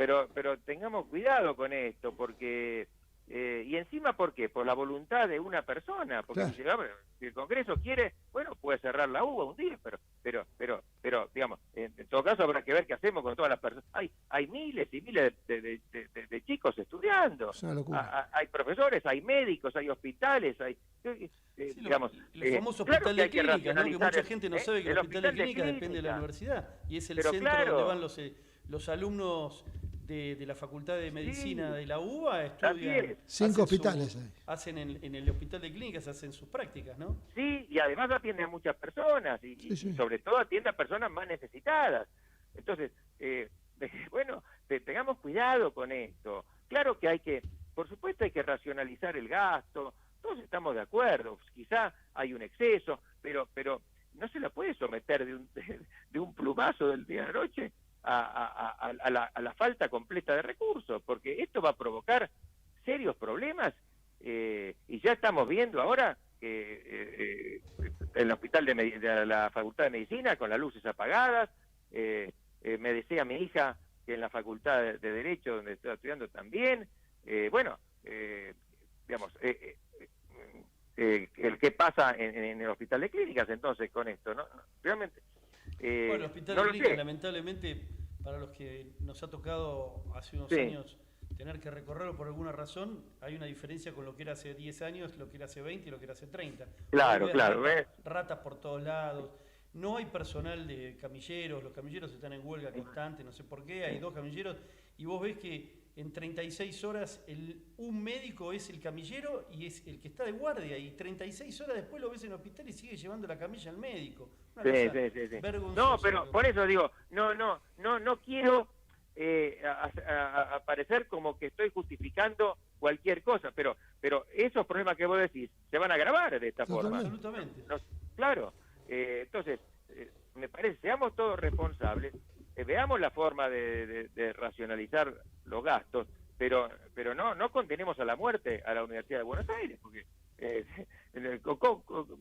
[SPEAKER 4] tengamos cuidado con esto, porque y encima, ¿por qué? Por la voluntad de una persona, porque
[SPEAKER 3] Claro.
[SPEAKER 4] dice, "Ah, bueno, si el Congreso quiere, bueno, puede cerrar la UBA un día, pero digamos, en todo caso habrá que ver qué hacemos con todas las personas. Hay miles y miles de chicos estudiando,
[SPEAKER 3] Es una locura.
[SPEAKER 4] hay profesores, hay médicos, hay hospitales, hay...
[SPEAKER 2] Sí,
[SPEAKER 4] digamos,
[SPEAKER 2] el famoso
[SPEAKER 4] claro
[SPEAKER 2] hospital
[SPEAKER 4] que
[SPEAKER 2] de
[SPEAKER 4] hay que
[SPEAKER 2] clínicas, ¿no? Que
[SPEAKER 4] racionalizar
[SPEAKER 2] mucha gente no sabe que el hospital de clínicas depende de la
[SPEAKER 4] clínicas.
[SPEAKER 2] universidad y es el
[SPEAKER 4] Pero
[SPEAKER 2] centro
[SPEAKER 4] claro.
[SPEAKER 2] donde van los alumnos de la Facultad de Medicina
[SPEAKER 4] Sí.
[SPEAKER 2] de la UBA,
[SPEAKER 4] Así
[SPEAKER 2] estudian.
[SPEAKER 4] es.
[SPEAKER 3] 5 hospitales hay.
[SPEAKER 2] Hacen en el hospital de clínicas, hacen sus prácticas, ¿no?
[SPEAKER 4] Sí, y además atiende a muchas personas y sobre todo atiende a personas más necesitadas. Entonces, bueno, tengamos cuidado con esto. Claro que por supuesto hay que racionalizar el gasto, todos estamos de acuerdo, quizá hay un exceso, pero no se la puede someter de un plumazo del día a la noche a la falta completa de recursos, porque esto va a provocar serios problemas y ya estamos viendo ahora que en el hospital de la Facultad de Medicina con las luces apagadas, me decía mi hija que en la Facultad de Derecho donde estoy estudiando también, digamos, el que pasa en el hospital de clínicas entonces con esto, ¿no? Realmente
[SPEAKER 2] Bueno, el hospital
[SPEAKER 4] no
[SPEAKER 2] de
[SPEAKER 4] lo
[SPEAKER 2] clínicas,
[SPEAKER 4] sé.
[SPEAKER 2] lamentablemente, para los que nos ha tocado hace unos
[SPEAKER 4] Sí.
[SPEAKER 2] años tener que recorrerlo por alguna razón, hay una diferencia con lo que era hace 10 años, lo que era hace 20 y lo que era hace 30.
[SPEAKER 4] Claro,
[SPEAKER 2] Hoy ves
[SPEAKER 4] claro, ¿ves?
[SPEAKER 2] ratas por todos lados. No hay personal de camilleros, los camilleros están en huelga constante, no sé por qué, hay 2 camilleros, y vos ves que en 36 horas un médico es el camillero y es el que está de guardia, y 36 horas después lo ves en el hospital y sigue llevando la camilla al médico. Una cosa
[SPEAKER 4] Sí.
[SPEAKER 2] vergonzosa.
[SPEAKER 4] No, pero por eso digo, no quiero parecer como que estoy justificando cualquier cosa, pero esos problemas que vos decís se van a agravar de esta forma.
[SPEAKER 2] Absolutamente.
[SPEAKER 4] Claro, entonces, me parece, seamos todos responsables, veamos la forma de racionalizar los gastos, pero no condenemos a la muerte a la Universidad de Buenos Aires, porque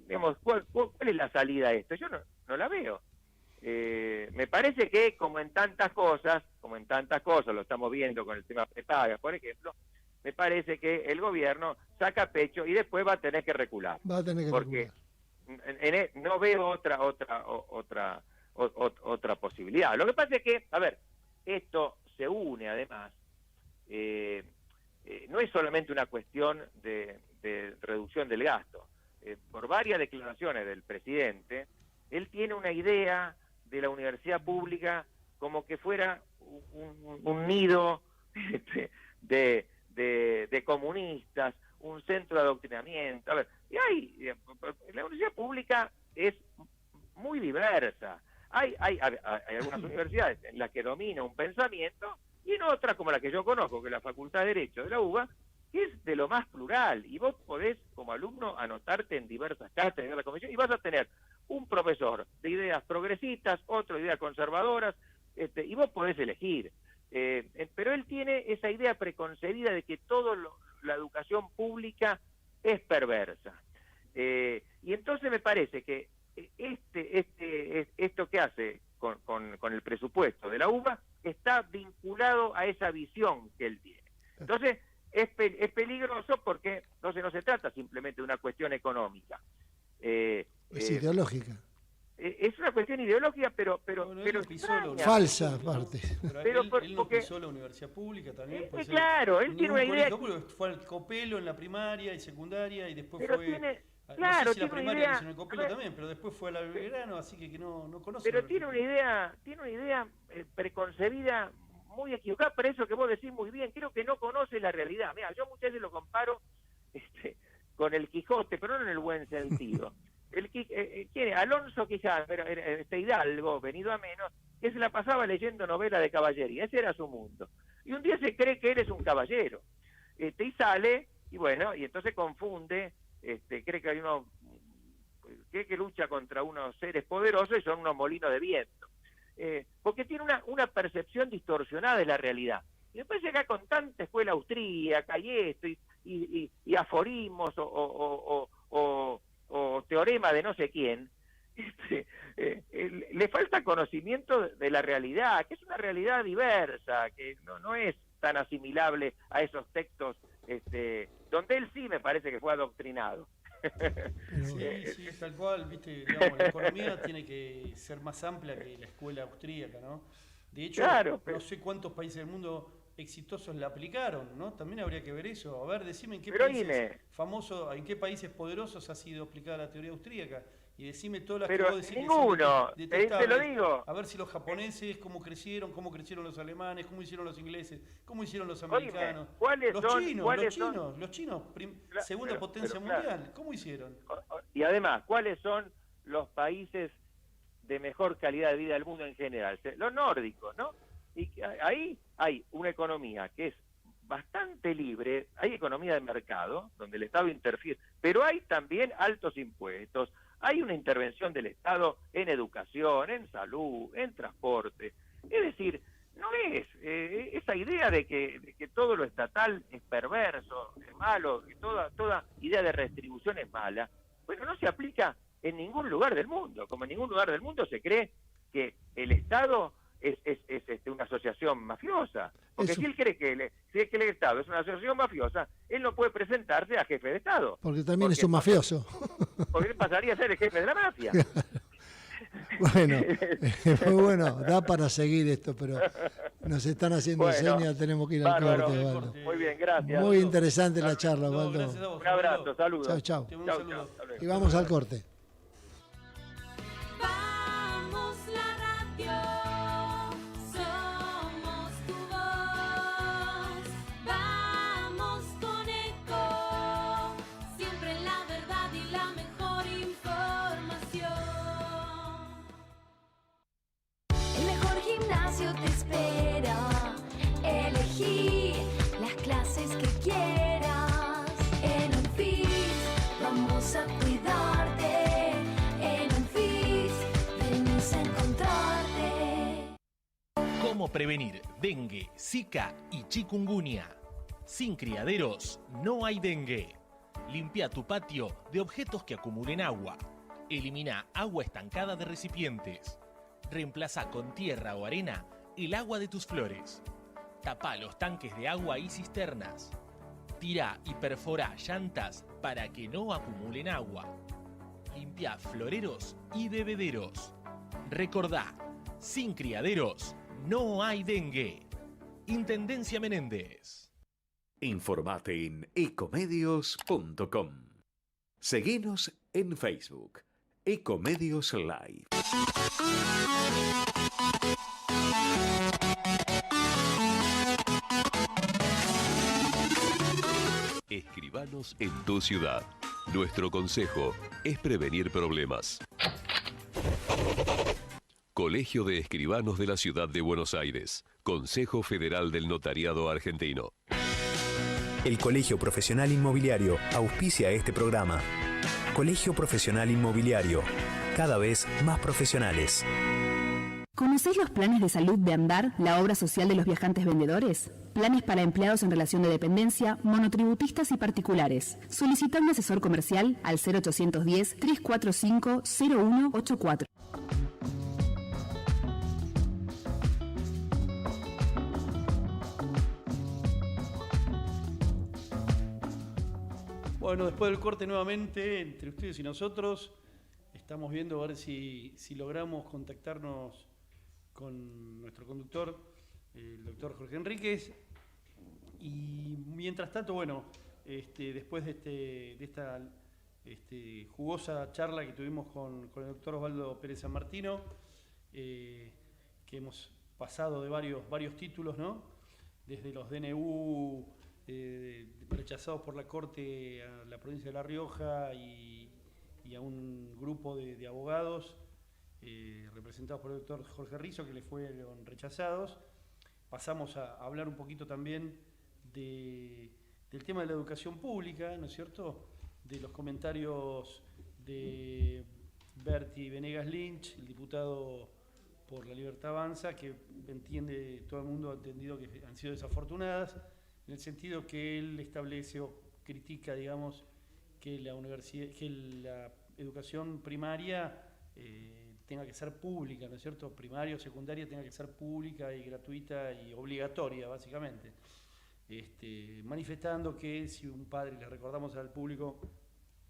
[SPEAKER 4] digamos, ¿cuál es la salida a esto? Yo no la veo. Me parece que como en tantas cosas, lo estamos viendo con el tema prepagas, por ejemplo, me parece que el gobierno saca pecho y después va a tener que recular.
[SPEAKER 3] Va a tener que
[SPEAKER 4] porque
[SPEAKER 3] recular.
[SPEAKER 4] no veo otra posibilidad. Lo que pasa es que, a ver, esto se une además, no es solamente una cuestión de reducción del gasto, por varias declaraciones del presidente, él tiene una idea de la universidad pública como que fuera un nido de comunistas, un centro de adoctrinamiento. A ver, la universidad pública es muy diversa. Hay algunas universidades en las que domina un pensamiento y en otras, como la que yo conozco, que es la Facultad de Derecho de la UBA, que es de lo más plural, y vos podés, como alumno, anotarte en diversas cátedras de la comisión, y vas a tener un profesor de ideas progresistas, otro de ideas conservadoras, y vos podés elegir. Pero él tiene esa idea preconcebida de que toda la educación pública es perversa. Y entonces me parece que esto que hace con el presupuesto de la UBA está vinculado a esa visión que él tiene. Entonces, es peligroso porque no se trata simplemente de una cuestión económica.
[SPEAKER 3] Es ideológica.
[SPEAKER 4] Es una cuestión ideológica, pero extraña.
[SPEAKER 3] Falsa, aparte.
[SPEAKER 2] Pero él no pisó la universidad pública también.
[SPEAKER 4] Claro, él tiene una idea.
[SPEAKER 2] Fue al Copelo en la primaria y secundaria y después
[SPEAKER 4] pero
[SPEAKER 2] fue...
[SPEAKER 4] Tiene,
[SPEAKER 2] no sé si la
[SPEAKER 4] tiene una
[SPEAKER 2] primaria
[SPEAKER 4] idea,
[SPEAKER 2] la hizo en el Copelo también, pero después fue al Belgrano, así que no conoce.
[SPEAKER 4] Pero tiene una idea preconcebida muy equivocada, por eso que vos decís muy bien, creo que no conoce la realidad. Mira, yo muchas veces lo comparo con el Quijote, pero no en el buen sentido. ¿Quién es? Alonso Quijano, Hidalgo, venido a menos, que se la pasaba leyendo novelas de caballería, ese era su mundo. Y un día se cree que él es un caballero, y sale, y bueno, y entonces confunde, cree que hay cree que lucha contra unos seres poderosos y son unos molinos de viento. Porque tiene una percepción distorsionada de la realidad. Y después llega con tanta escuela austríaca y esto, y aforismos o teorema de no sé quién, le falta conocimiento de la realidad, que es una realidad diversa, que no es tan asimilable a esos textos donde él sí me parece que fue adoctrinado.
[SPEAKER 2] Sí, tal cual, viste, digamos, la economía tiene que ser más amplia que la escuela austríaca, ¿no? De hecho,
[SPEAKER 4] claro,
[SPEAKER 2] no sé cuántos países del mundo exitosos la aplicaron, ¿no? También habría que ver eso. A ver, decime en qué países famosos, en qué países poderosos ha sido aplicada la teoría austríaca. Y decime todas las que vos decís
[SPEAKER 4] ninguno,
[SPEAKER 2] que
[SPEAKER 4] te lo digo.
[SPEAKER 2] A ver si los japoneses, cómo crecieron los alemanes, cómo hicieron los ingleses, cómo hhicieron los americanos. Los chinos, segunda potencia mundial, ¿cómo hicieron?
[SPEAKER 4] Y además, ¿cuáles son los países de mejor calidad de vida del mundo en general? Los nórdicos, ¿no? Y ahí hay una economía que es bastante libre, hay economía de mercado, donde el Estado interfiere, pero hay también altos impuestos, hay una intervención del Estado en educación, en salud, en transporte. Es decir, no es esa idea de que todo lo estatal es perverso, es malo, que toda idea de restribución es mala. Bueno, no se aplica en ningún lugar del mundo, como en ningún lugar del mundo se cree que el Estado es una asociación mafiosa. Porque si él cree que el Estado es una asociación mafiosa, él no puede presentarse a jefe de Estado.
[SPEAKER 3] Porque también es un mafioso.
[SPEAKER 4] Porque él pasaría a ser el jefe de la mafia.
[SPEAKER 3] Bueno, da para seguir esto, pero nos están haciendo señas, tenemos que ir al corte, Osvaldo.
[SPEAKER 4] Muy bien, gracias.
[SPEAKER 3] Muy interesante la charla, Osvaldo.
[SPEAKER 4] Un abrazo, saludos.
[SPEAKER 3] Chau. Y vamos al corte.
[SPEAKER 5] Te espera, elegí las clases que quieras. En UNFIS vamos a cuidarte. En UNFIS venimos a encontrarte.
[SPEAKER 6] ¿Cómo prevenir dengue, zika y chikungunya? Sin criaderos no hay dengue. Limpia tu patio de objetos que acumulen agua. Elimina agua estancada de recipientes. Reemplaza con tierra o arena el agua de tus flores. Tapa los tanques de agua y cisternas. Tira y perfora llantas para que no acumulen agua. Limpia floreros y bebederos. Recordá, sin criaderos no hay dengue. Intendencia Menéndez.
[SPEAKER 1] Informate en ecomedios.com. Seguinos en Facebook, Ecomedios Live.
[SPEAKER 7] Escribanos en tu ciudad. Nuestro consejo es prevenir problemas. Colegio de Escribanos de la Ciudad de Buenos Aires. Consejo Federal del Notariado Argentino.
[SPEAKER 8] El Colegio Profesional Inmobiliario auspicia este programa. Colegio Profesional Inmobiliario, cada vez más profesionales.
[SPEAKER 9] ¿Conocéis los planes de salud de Andar, la obra social de los viajantes vendedores? Planes para empleados en relación de dependencia, monotributistas y particulares. Solicita un asesor comercial al 0810-345-0184.
[SPEAKER 2] Bueno, después del corte nuevamente, entre ustedes y nosotros, estamos viendo a ver si logramos contactarnos con nuestro conductor, el doctor Jorge Enríquez. Y mientras tanto, bueno, después de esta jugosa charla que tuvimos con el doctor Osvaldo Pérez San Martino, que hemos pasado de varios títulos, ¿no? Desde los DNU rechazados por la Corte a la provincia de La Rioja y a un grupo de abogados representados por el doctor Jorge Rizzo, que le fueron rechazados. Pasamos a hablar un poquito también del tema de la educación pública, ¿no es cierto?, de los comentarios de Berti Venegas Lynch, el diputado por La Libertad Avanza, que todo el mundo ha entendido que han sido desafortunadas, en el sentido que él establece o critica, digamos, que la educación primaria tenga que ser pública, ¿no es cierto?, primaria o secundaria tenga que ser pública y gratuita y obligatoria, básicamente. Manifestando que si un padre, le recordamos al público,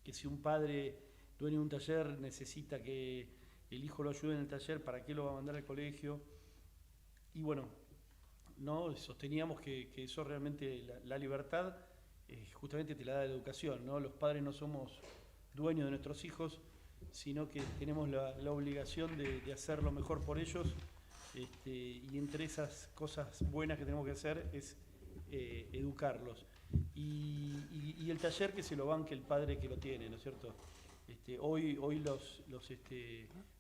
[SPEAKER 2] que si un padre dueño de un taller necesita que el hijo lo ayude en el taller, ¿para qué lo va a mandar al colegio? Y bueno, no sosteníamos que eso realmente, la libertad, justamente te la da la educación, ¿no? Los padres no somos dueños de nuestros hijos, sino que tenemos la obligación de hacer lo mejor por ellos, y entre esas cosas buenas que tenemos que hacer es educarlos. Y el taller que se lo banque el padre que lo tiene, ¿no es cierto? Hoy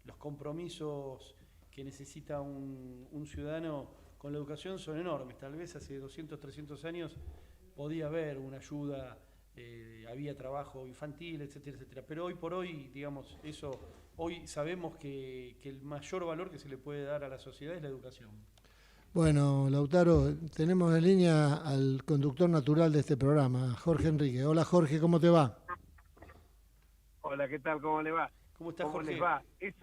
[SPEAKER 2] los compromisos que necesita un ciudadano con la educación son enormes. Tal vez hace 200, 300 años podía haber una ayuda, había trabajo infantil, etcétera, etcétera. Pero hoy por hoy, digamos, hoy sabemos que el mayor valor que se le puede dar a la sociedad es la educación.
[SPEAKER 3] Bueno, Lautaro, tenemos en línea al conductor natural de este programa, Jorge Enríquez. Hola Jorge, ¿cómo te va?
[SPEAKER 10] Hola, ¿qué tal? ¿Cómo le va?
[SPEAKER 2] ¿Cómo estás,
[SPEAKER 10] ¿Cómo
[SPEAKER 2] Jorge?
[SPEAKER 10] les va? ¿Qué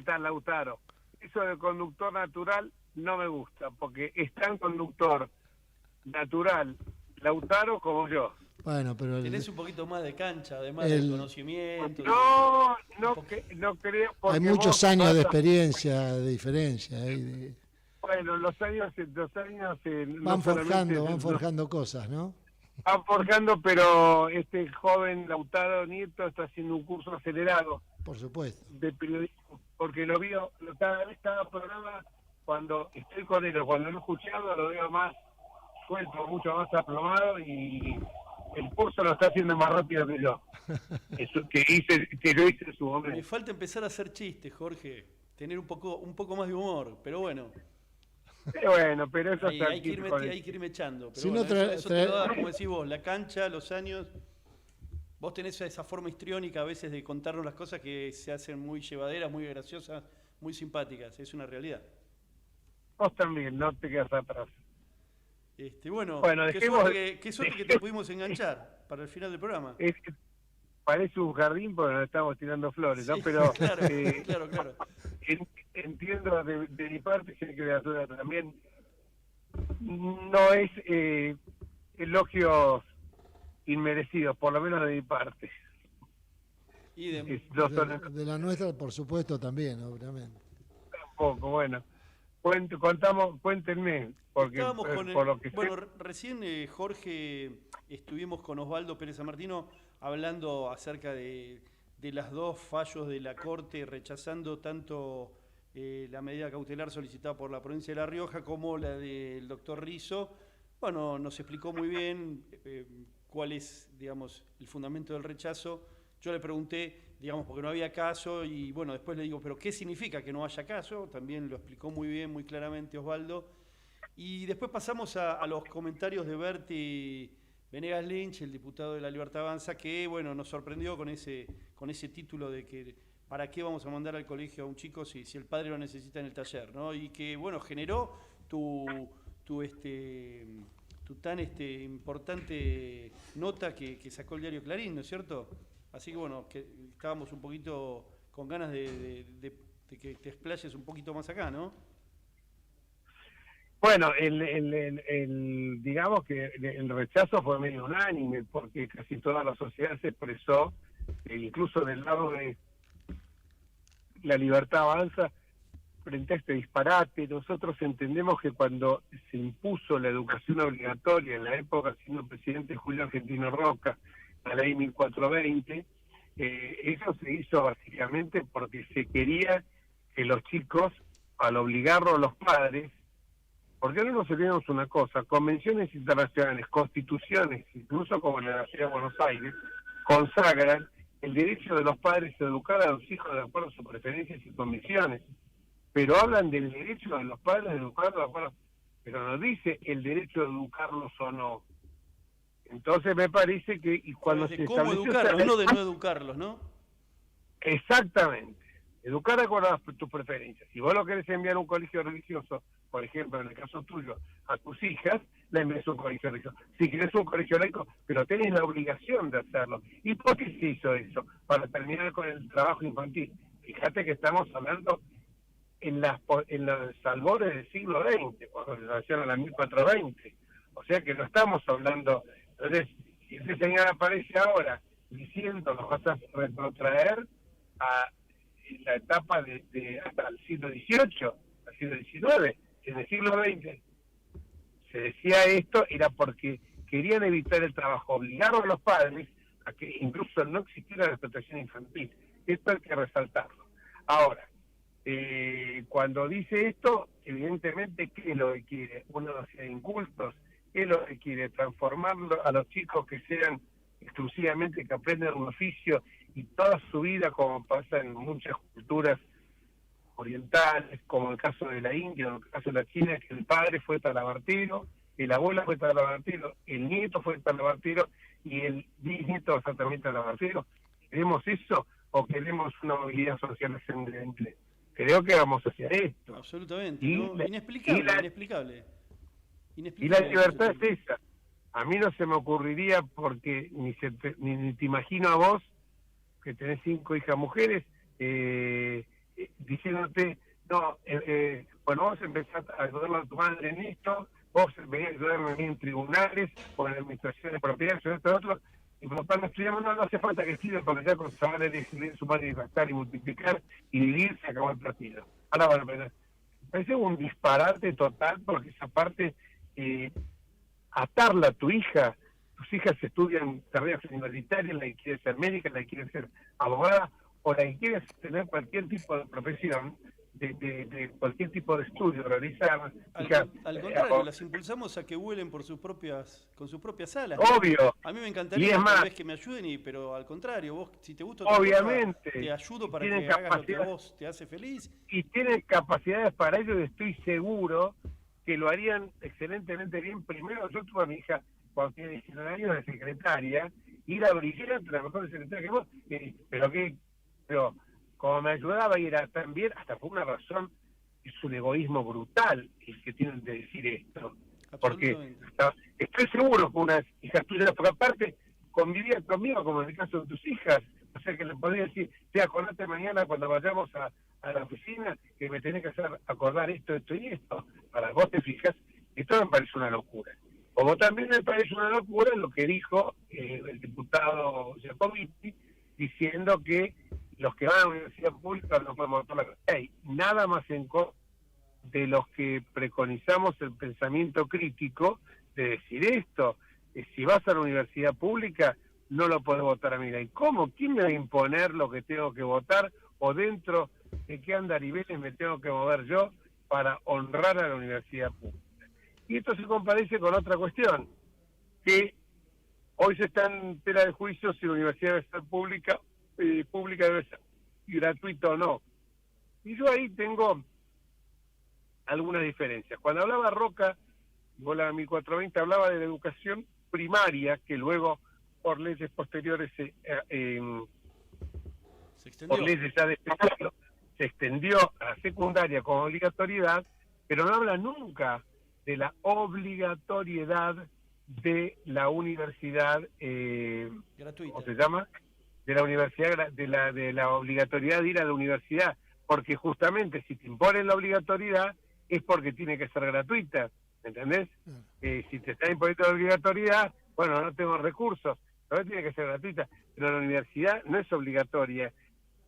[SPEAKER 10] tal, Lautaro? Eso de conductor natural no me gusta, porque es tan conductor natural Lautaro como yo.
[SPEAKER 3] Bueno, pero
[SPEAKER 2] tenés un poquito más de cancha, además del conocimiento.
[SPEAKER 10] No creo.
[SPEAKER 3] Hay muchos años de experiencia, de diferencia.
[SPEAKER 10] Bueno, los años
[SPEAKER 3] van forjando cosas, ¿no?
[SPEAKER 10] Van forjando, pero este joven Lautaro Nieto está haciendo un curso acelerado.
[SPEAKER 3] Por supuesto.
[SPEAKER 10] De periodismo, porque lo veo, cada programa, cuando estoy con él o cuando lo he escuchado, lo veo más suelto, mucho más aplomado, y el curso lo está haciendo más rápido que yo. Eso que lo hice en su momento.
[SPEAKER 2] Me falta empezar a hacer chistes, Jorge, tener un poco más de humor, pero bueno.
[SPEAKER 10] Pero eso
[SPEAKER 2] hay que irme echando. Pero
[SPEAKER 3] si
[SPEAKER 2] bueno,
[SPEAKER 3] no
[SPEAKER 2] eso te lo da, como decís vos, la cancha, los años. Vos tenés esa forma histriónica a veces de contarnos las cosas que se hacen muy llevaderas, muy graciosas, muy simpáticas. Es una realidad.
[SPEAKER 10] Vos también, no te quedas atrás.
[SPEAKER 2] Bueno, qué suerte que te pudimos enganchar para el final del programa.
[SPEAKER 10] Parece un jardín porque nos estamos tirando flores, ¿no? Pero
[SPEAKER 2] claro.
[SPEAKER 10] Entiendo de mi parte, sé que de la tuya también, no es elogios inmerecidos, por lo menos de mi parte.
[SPEAKER 2] Y
[SPEAKER 3] de la nuestra, por supuesto, también, obviamente.
[SPEAKER 10] Tampoco, bueno. Cuéntenme, porque
[SPEAKER 2] bueno, recién Jorge, estuvimos con Osvaldo Pérez San Martino hablando acerca de las dos fallos de la Corte, rechazando tanto la medida cautelar solicitada por la provincia de La Rioja como la del doctor Rizzo. Bueno, nos explicó muy bien cuál es, digamos, el fundamento del rechazo. Yo le pregunté, digamos, porque no había caso, y bueno, después le digo, ¿pero qué significa que no haya caso? También lo explicó muy bien, muy claramente Osvaldo. Y después pasamos a los comentarios de Berti Venegas Lynch, el diputado de La Libertad Avanza, que bueno, nos sorprendió con ese título de que ¿para qué vamos a mandar al colegio a un chico si el padre lo necesita en el taller, ¿no? Y que bueno, generó tu tan importante nota que sacó el diario Clarín, ¿no es cierto? Así que bueno, que estábamos un poquito con ganas de que te explayes un poquito más acá, ¿no?
[SPEAKER 10] Bueno, digamos que el rechazo fue medio unánime, porque casi toda la sociedad se expresó, incluso del lado de La Libertad Avanza, frente a este disparate. Nosotros entendemos que cuando se impuso la educación obligatoria, en la época siendo presidente Julio Argentino Roca, la ley 1420, eso se hizo básicamente porque se quería que los chicos, al obligarlo a los padres, porque no nos olvidemos una cosa, convenciones internacionales, constituciones, incluso como la de la Ciudad de Buenos Aires, consagran el derecho de los padres a educar a los hijos de acuerdo a sus preferencias y convicciones, pero hablan del derecho de los padres de educarlos de acuerdo, pero no dice el derecho de educarlos o no. Entonces me parece que y cuando se
[SPEAKER 2] cómo educarlos, no de no educarlos, ¿no?
[SPEAKER 10] Exactamente. Educar de acuerdo a tus preferencias. Si vos lo querés enviar a un colegio religioso, por ejemplo, en el caso tuyo, a tus hijas, la envías a un colegio religioso. Si querés un colegio laico, pero tenés la obligación de hacerlo. ¿Y por qué se hizo eso? Para terminar con el trabajo infantil. Fíjate que estamos hablando en los albores del siglo XX, cuando se nació en la 1420. O sea que no estamos hablando... Entonces, si ese señor aparece ahora diciendo nos vas a retrotraer a la etapa de hasta el siglo XVIII, al siglo XIX, en el siglo XX se decía esto, era porque querían evitar el trabajo, obligaron a los padres a que incluso no existiera la explotación infantil. Esto hay que resaltarlo. Ahora, cuando dice esto, evidentemente, ¿qué es lo que quiere? Una sociedad de incultos, ¿qué es lo que quiere? Transformarlo a los chicos que sean exclusivamente, que aprendan un oficio y toda su vida, como pasa en muchas culturas orientales, como el caso de la India, o el caso de la China, que el padre fue talabartero, el abuelo fue talabartero, el nieto fue talabartero y el bisnieto también talabartero. ¿Queremos eso o queremos una movilidad social ascendente? Creo que vamos hacia esto.
[SPEAKER 2] Absolutamente,
[SPEAKER 10] y
[SPEAKER 2] ¿no? Inexplicable.
[SPEAKER 10] Y la libertad es esa. A mí no se me ocurriría, porque ni te imagino a vos, que tenés 5 hijas mujeres, diciéndote, no, bueno, vos empezás a ayudarle a tu madre en esto, vos venís a ayudarme a mí en tribunales, o en la administración de propiedades, o esto, otro, y por lo tanto estudiamos, no hace falta que estudien, porque ya con saber decidir sumar y restar y multiplicar y dividir, se acabó el partido. Ahora, bueno, me parece un disparate total, porque esa parte, atarla a tu hija, tus hijas estudian carreras universitarias, la que quiere ser médica, la que quiere ser abogada, o la que quiere tener cualquier tipo de profesión, de cualquier tipo de estudio, realizar.
[SPEAKER 2] Al contrario, las impulsamos a que vuelen con sus propias alas.
[SPEAKER 10] Obvio.
[SPEAKER 2] A mí me encantaría tal vez que me ayuden, pero al contrario, vos, si te gusta otra
[SPEAKER 10] obviamente,
[SPEAKER 2] cosa, te ayudo para que hagas lo que a vos te hace feliz.
[SPEAKER 10] Y tienen capacidades para ello, y estoy seguro que lo harían excelentemente bien. Primero, yo tuve a mi hija cuando tiene 19 años de secretaria, y la brillante, la mejor secretaria que vos, pero como me ayudaba y era tan bien, hasta por una razón, es un egoísmo brutal el que tienen de decir esto. Porque estoy seguro que una hija tuya, porque aparte convivía conmigo, como en el caso de tus hijas, o sea que le podría decir, te acordate mañana cuando vayamos a la oficina, que me tenés que hacer acordar esto y esto, para vos te fijas, esto me parece una locura. Como también me parece una locura lo que dijo el diputado Giacometti, diciendo que los que van a la universidad pública no podemos votar la ley. Nada más en contra de los que preconizamos el pensamiento crítico de decir esto. Si vas a la universidad pública, no lo podés votar a Milei. ¿Cómo? ¿Quién me va a imponer lo que tengo que votar? ¿O dentro de qué andariveles me tengo que mover yo para honrar a la universidad pública? Y esto se comparece con otra cuestión, que hoy se está en tela de juicio si la universidad debe ser pública debe ser gratuita o no. Y yo ahí tengo algunas diferencias. Cuando hablaba Roca, la 1420 hablaba de la educación primaria, que luego por leyes posteriores
[SPEAKER 2] Se extendió.
[SPEAKER 10] por leyes ya de este siglo, se extendió a la secundaria con obligatoriedad, pero no habla nunca de la obligatoriedad de la universidad,
[SPEAKER 2] Gratuita.
[SPEAKER 10] ¿cómo se llama? De la universidad, de la obligatoriedad de ir a la universidad, porque justamente si te imponen la obligatoriedad es porque tiene que ser gratuita, ¿entendés? Si te está imponiendo la obligatoriedad, bueno, no tengo recursos, pero tiene que ser gratuita, pero la universidad no es obligatoria,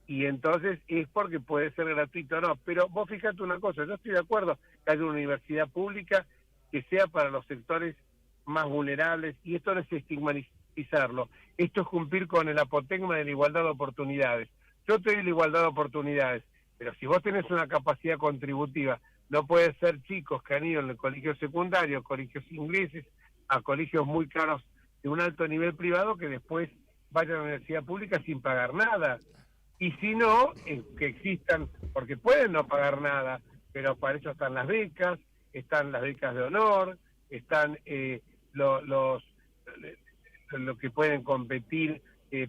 [SPEAKER 10] y entonces es porque puede ser gratuito o no. Pero vos fijate una cosa, yo estoy de acuerdo que haya una universidad pública que sea para los sectores más vulnerables, y esto no es estigmatizarlo, esto es cumplir con el apotegma de la igualdad de oportunidades. Yo te doy la igualdad de oportunidades, pero si vos tenés una capacidad contributiva, no puede ser chicos que han ido en el colegio secundario, colegios ingleses, a colegios muy caros de un alto nivel privado, que después vayan a la universidad pública sin pagar nada. Y si no, que existan, porque pueden no pagar nada, pero para eso están las becas de honor, están los que pueden competir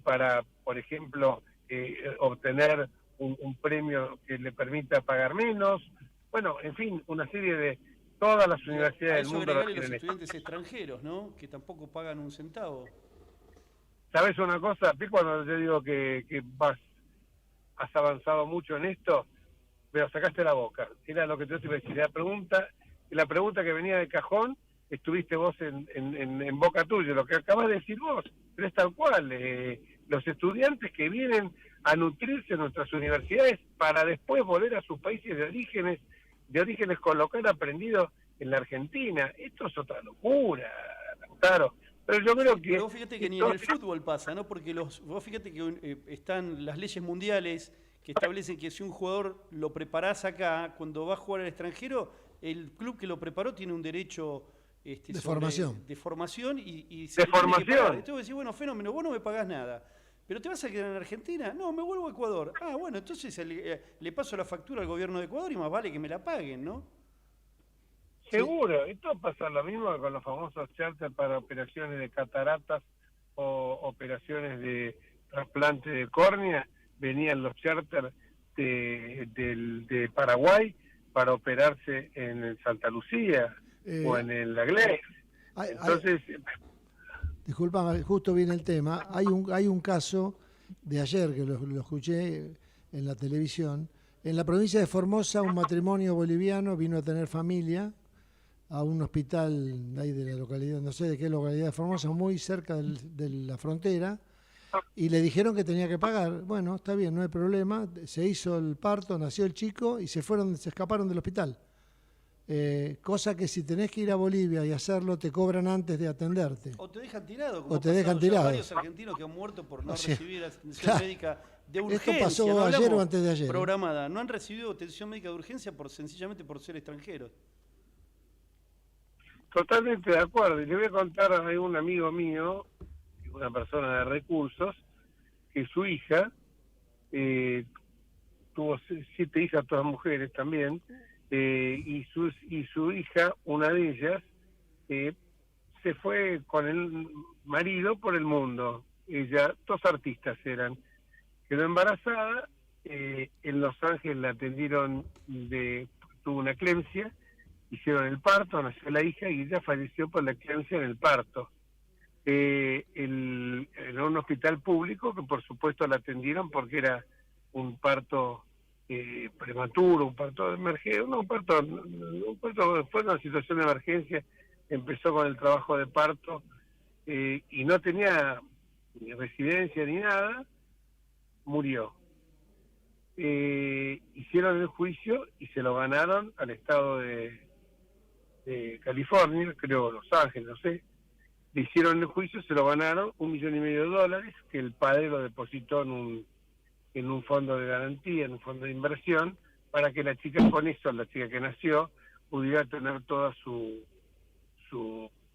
[SPEAKER 10] para, por ejemplo, obtener un premio que le permita pagar menos. Bueno, en fin, una serie de todas las universidades del mundo.
[SPEAKER 2] Los estudiantes extranjeros, ¿no? Que tampoco pagan un centavo.
[SPEAKER 10] ¿Sabes una cosa? Cuando yo digo que has avanzado mucho en esto, pero sacaste la boca. Era lo que yo te iba a decir. La pregunta que venía de cajón, estuviste vos en boca tuya, lo que acabas de decir vos, pero es tal cual. Los estudiantes que vienen a nutrirse en nuestras universidades para después volver a sus países de orígenes con lo que han aprendido en la Argentina. Esto es otra locura, claro. Pero yo creo que...
[SPEAKER 2] Pero vos fíjate que ni en el fútbol pasa, ¿no? Porque vos fíjate que están las leyes mundiales que establecen que si un jugador lo preparás acá, cuando va a jugar al extranjero, el club que lo preparó tiene un derecho
[SPEAKER 3] de formación.
[SPEAKER 2] De formación y
[SPEAKER 10] de formación.
[SPEAKER 2] Entonces vos decís, bueno, fenómeno, vos no me pagás nada. ¿Pero te vas a quedar en Argentina? No, me vuelvo a Ecuador. Ah, bueno, entonces le paso la factura al gobierno de Ecuador y más vale que me la paguen, ¿no?
[SPEAKER 10] Seguro. Esto pasa lo mismo con los famosos charters para operaciones de cataratas o operaciones de trasplante de córnea. Venían los charters de Paraguay para operarse en Santa Lucía o en la Glex. Entonces...
[SPEAKER 3] Disculpa, justo viene el tema. Hay un caso de ayer que lo escuché en la televisión. En la provincia de Formosa, un matrimonio boliviano vino a tener familia a un hospital ahí de la localidad, no sé de qué localidad de Formosa, muy cerca de la frontera, y le dijeron que tenía que pagar. Bueno, está bien, no hay problema. Se hizo el parto, nació el chico y se escaparon del hospital. Cosa que si tenés que ir a Bolivia y hacerlo, te cobran antes de atenderte.
[SPEAKER 2] O te dejan tirado,
[SPEAKER 3] como
[SPEAKER 2] varios argentinos que han muerto por no recibir atención médica de urgencia.
[SPEAKER 3] Esto pasó ayer o antes de ayer.
[SPEAKER 2] Programada. No han recibido atención médica de urgencia sencillamente por ser extranjeros.
[SPEAKER 10] Totalmente de acuerdo. Y le voy a contar a un amigo mío, una persona de recursos, que su hija tuvo 7 hijas, todas mujeres también, y su hija, una de ellas, se fue con el marido por el mundo. Ella, 2 artistas eran. Quedó embarazada, en Los Ángeles la atendieron, tuvo una eclampsia, hicieron el parto, nació la hija y ella falleció por la eclampsia en el parto. En un hospital público que por supuesto la atendieron porque era un parto prematuro, un parto de emergencia, fue una situación de emergencia, empezó con el trabajo de parto y no tenía ni residencia ni nada, murió. Hicieron el juicio y se lo ganaron al estado de California, creo Los Ángeles, no sé, le hicieron el juicio, se lo ganaron $1,500,000 que el padre lo depositó en un fondo de garantía, en un fondo de inversión, para que la chica con eso, la chica que nació, pudiera tener toda su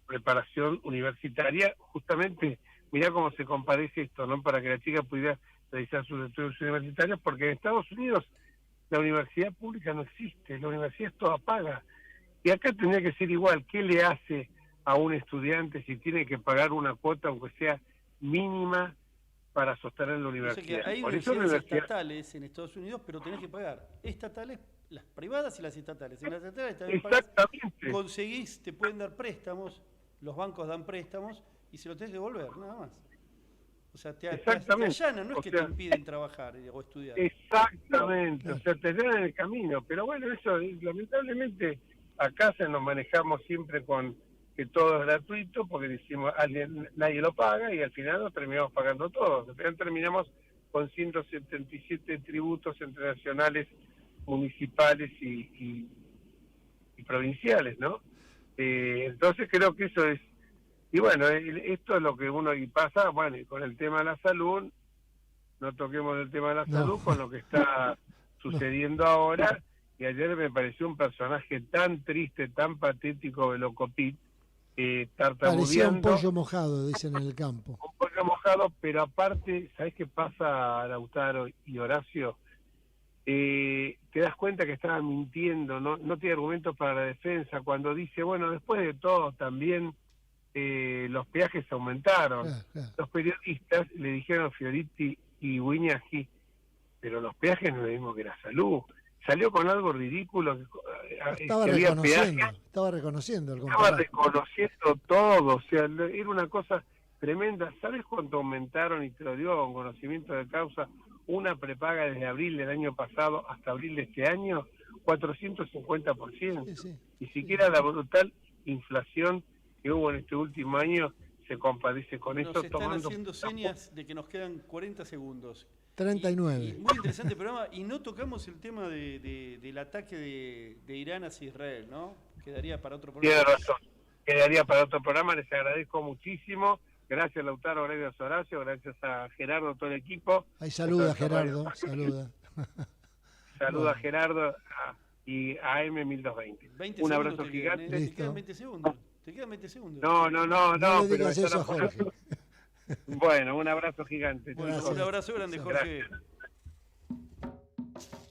[SPEAKER 10] preparación universitaria. Justamente, mirá cómo se compadece esto, ¿no? Para que la chica pudiera realizar sus estudios universitarios, porque en Estados Unidos la universidad pública no existe, la universidad es toda paga. Y acá tendría que ser igual. ¿Qué le hace a un estudiante si tiene que pagar una cuota, aunque sea mínima, para sostener la universidad?
[SPEAKER 2] O sea que hay universidades estatales en Estados Unidos, pero tenés que pagar estatales, las privadas y las estatales. En las estatales también
[SPEAKER 10] Exactamente.
[SPEAKER 2] Conseguís, te pueden dar préstamos, los bancos dan préstamos y se lo tenés que devolver, nada más. O sea, te allanan, no es que te impiden trabajar o estudiar.
[SPEAKER 10] Exactamente, o sea, te dan el camino. Pero bueno, eso, lamentablemente, acá nos manejamos siempre con que todo es gratuito, porque decimos, nadie lo paga, y al final lo terminamos pagando todos. Al final terminamos con 177 tributos entre nacionales, municipales y provinciales, ¿no? Entonces creo que eso es. Y bueno, esto es lo que uno y pasa, bueno, y con el tema de la salud, no toquemos el tema de la salud, con lo que está sucediendo ahora. Y ayer me pareció un personaje tan triste, tan patético, Velocopit, tartamudeando.
[SPEAKER 3] Parecía un pollo mojado, dicen en el campo.
[SPEAKER 10] Un pollo mojado, pero aparte, ¿sabés qué pasa, Lautaro y Horacio? Te das cuenta que estaba mintiendo, no tiene argumentos para la defensa, cuando dice, bueno, después de todo también los peajes aumentaron.
[SPEAKER 3] Claro.
[SPEAKER 10] Los periodistas le dijeron a Fioriti y Guiñaji, pero los peajes no es lo mismo que la salud. Salió con algo ridículo,
[SPEAKER 3] estaba
[SPEAKER 10] que había
[SPEAKER 3] reconociendo,
[SPEAKER 10] peajes.
[SPEAKER 3] estaba reconociendo el
[SPEAKER 10] Estaba
[SPEAKER 3] comparado.
[SPEAKER 10] reconociendo todo, o sea, era una cosa tremenda. ¿Sabes cuánto aumentaron? Y te lo digo con conocimiento de causa, una prepaga desde abril del año pasado hasta abril de este año, 450%.
[SPEAKER 3] Sí.
[SPEAKER 10] Ni siquiera la brutal inflación que hubo en este último año se compadece con
[SPEAKER 2] Nos
[SPEAKER 10] esto.
[SPEAKER 2] están haciendo señas de que nos quedan 40 segundos.
[SPEAKER 3] 39.
[SPEAKER 2] Y muy interesante programa. Y no tocamos el tema del ataque de Irán hacia Israel, ¿no? Quedaría para otro programa.
[SPEAKER 10] Tiene razón. Quedaría para otro programa. Les agradezco muchísimo. Gracias, Lautaro, gracias, Horacio, gracias a Gerardo, todo el equipo.
[SPEAKER 3] Ahí saluda, Gerardo, saluda.
[SPEAKER 10] Saluda a Gerardo y a AM1220. Un abrazo gigante.
[SPEAKER 2] Te quedan 20 segundos. Te quedan 20 segundos.
[SPEAKER 10] No,
[SPEAKER 3] No le digas eso a Jorge.
[SPEAKER 10] Bueno, un abrazo gigante.
[SPEAKER 2] Bueno, un abrazo grande, Jorge.
[SPEAKER 10] Gracias.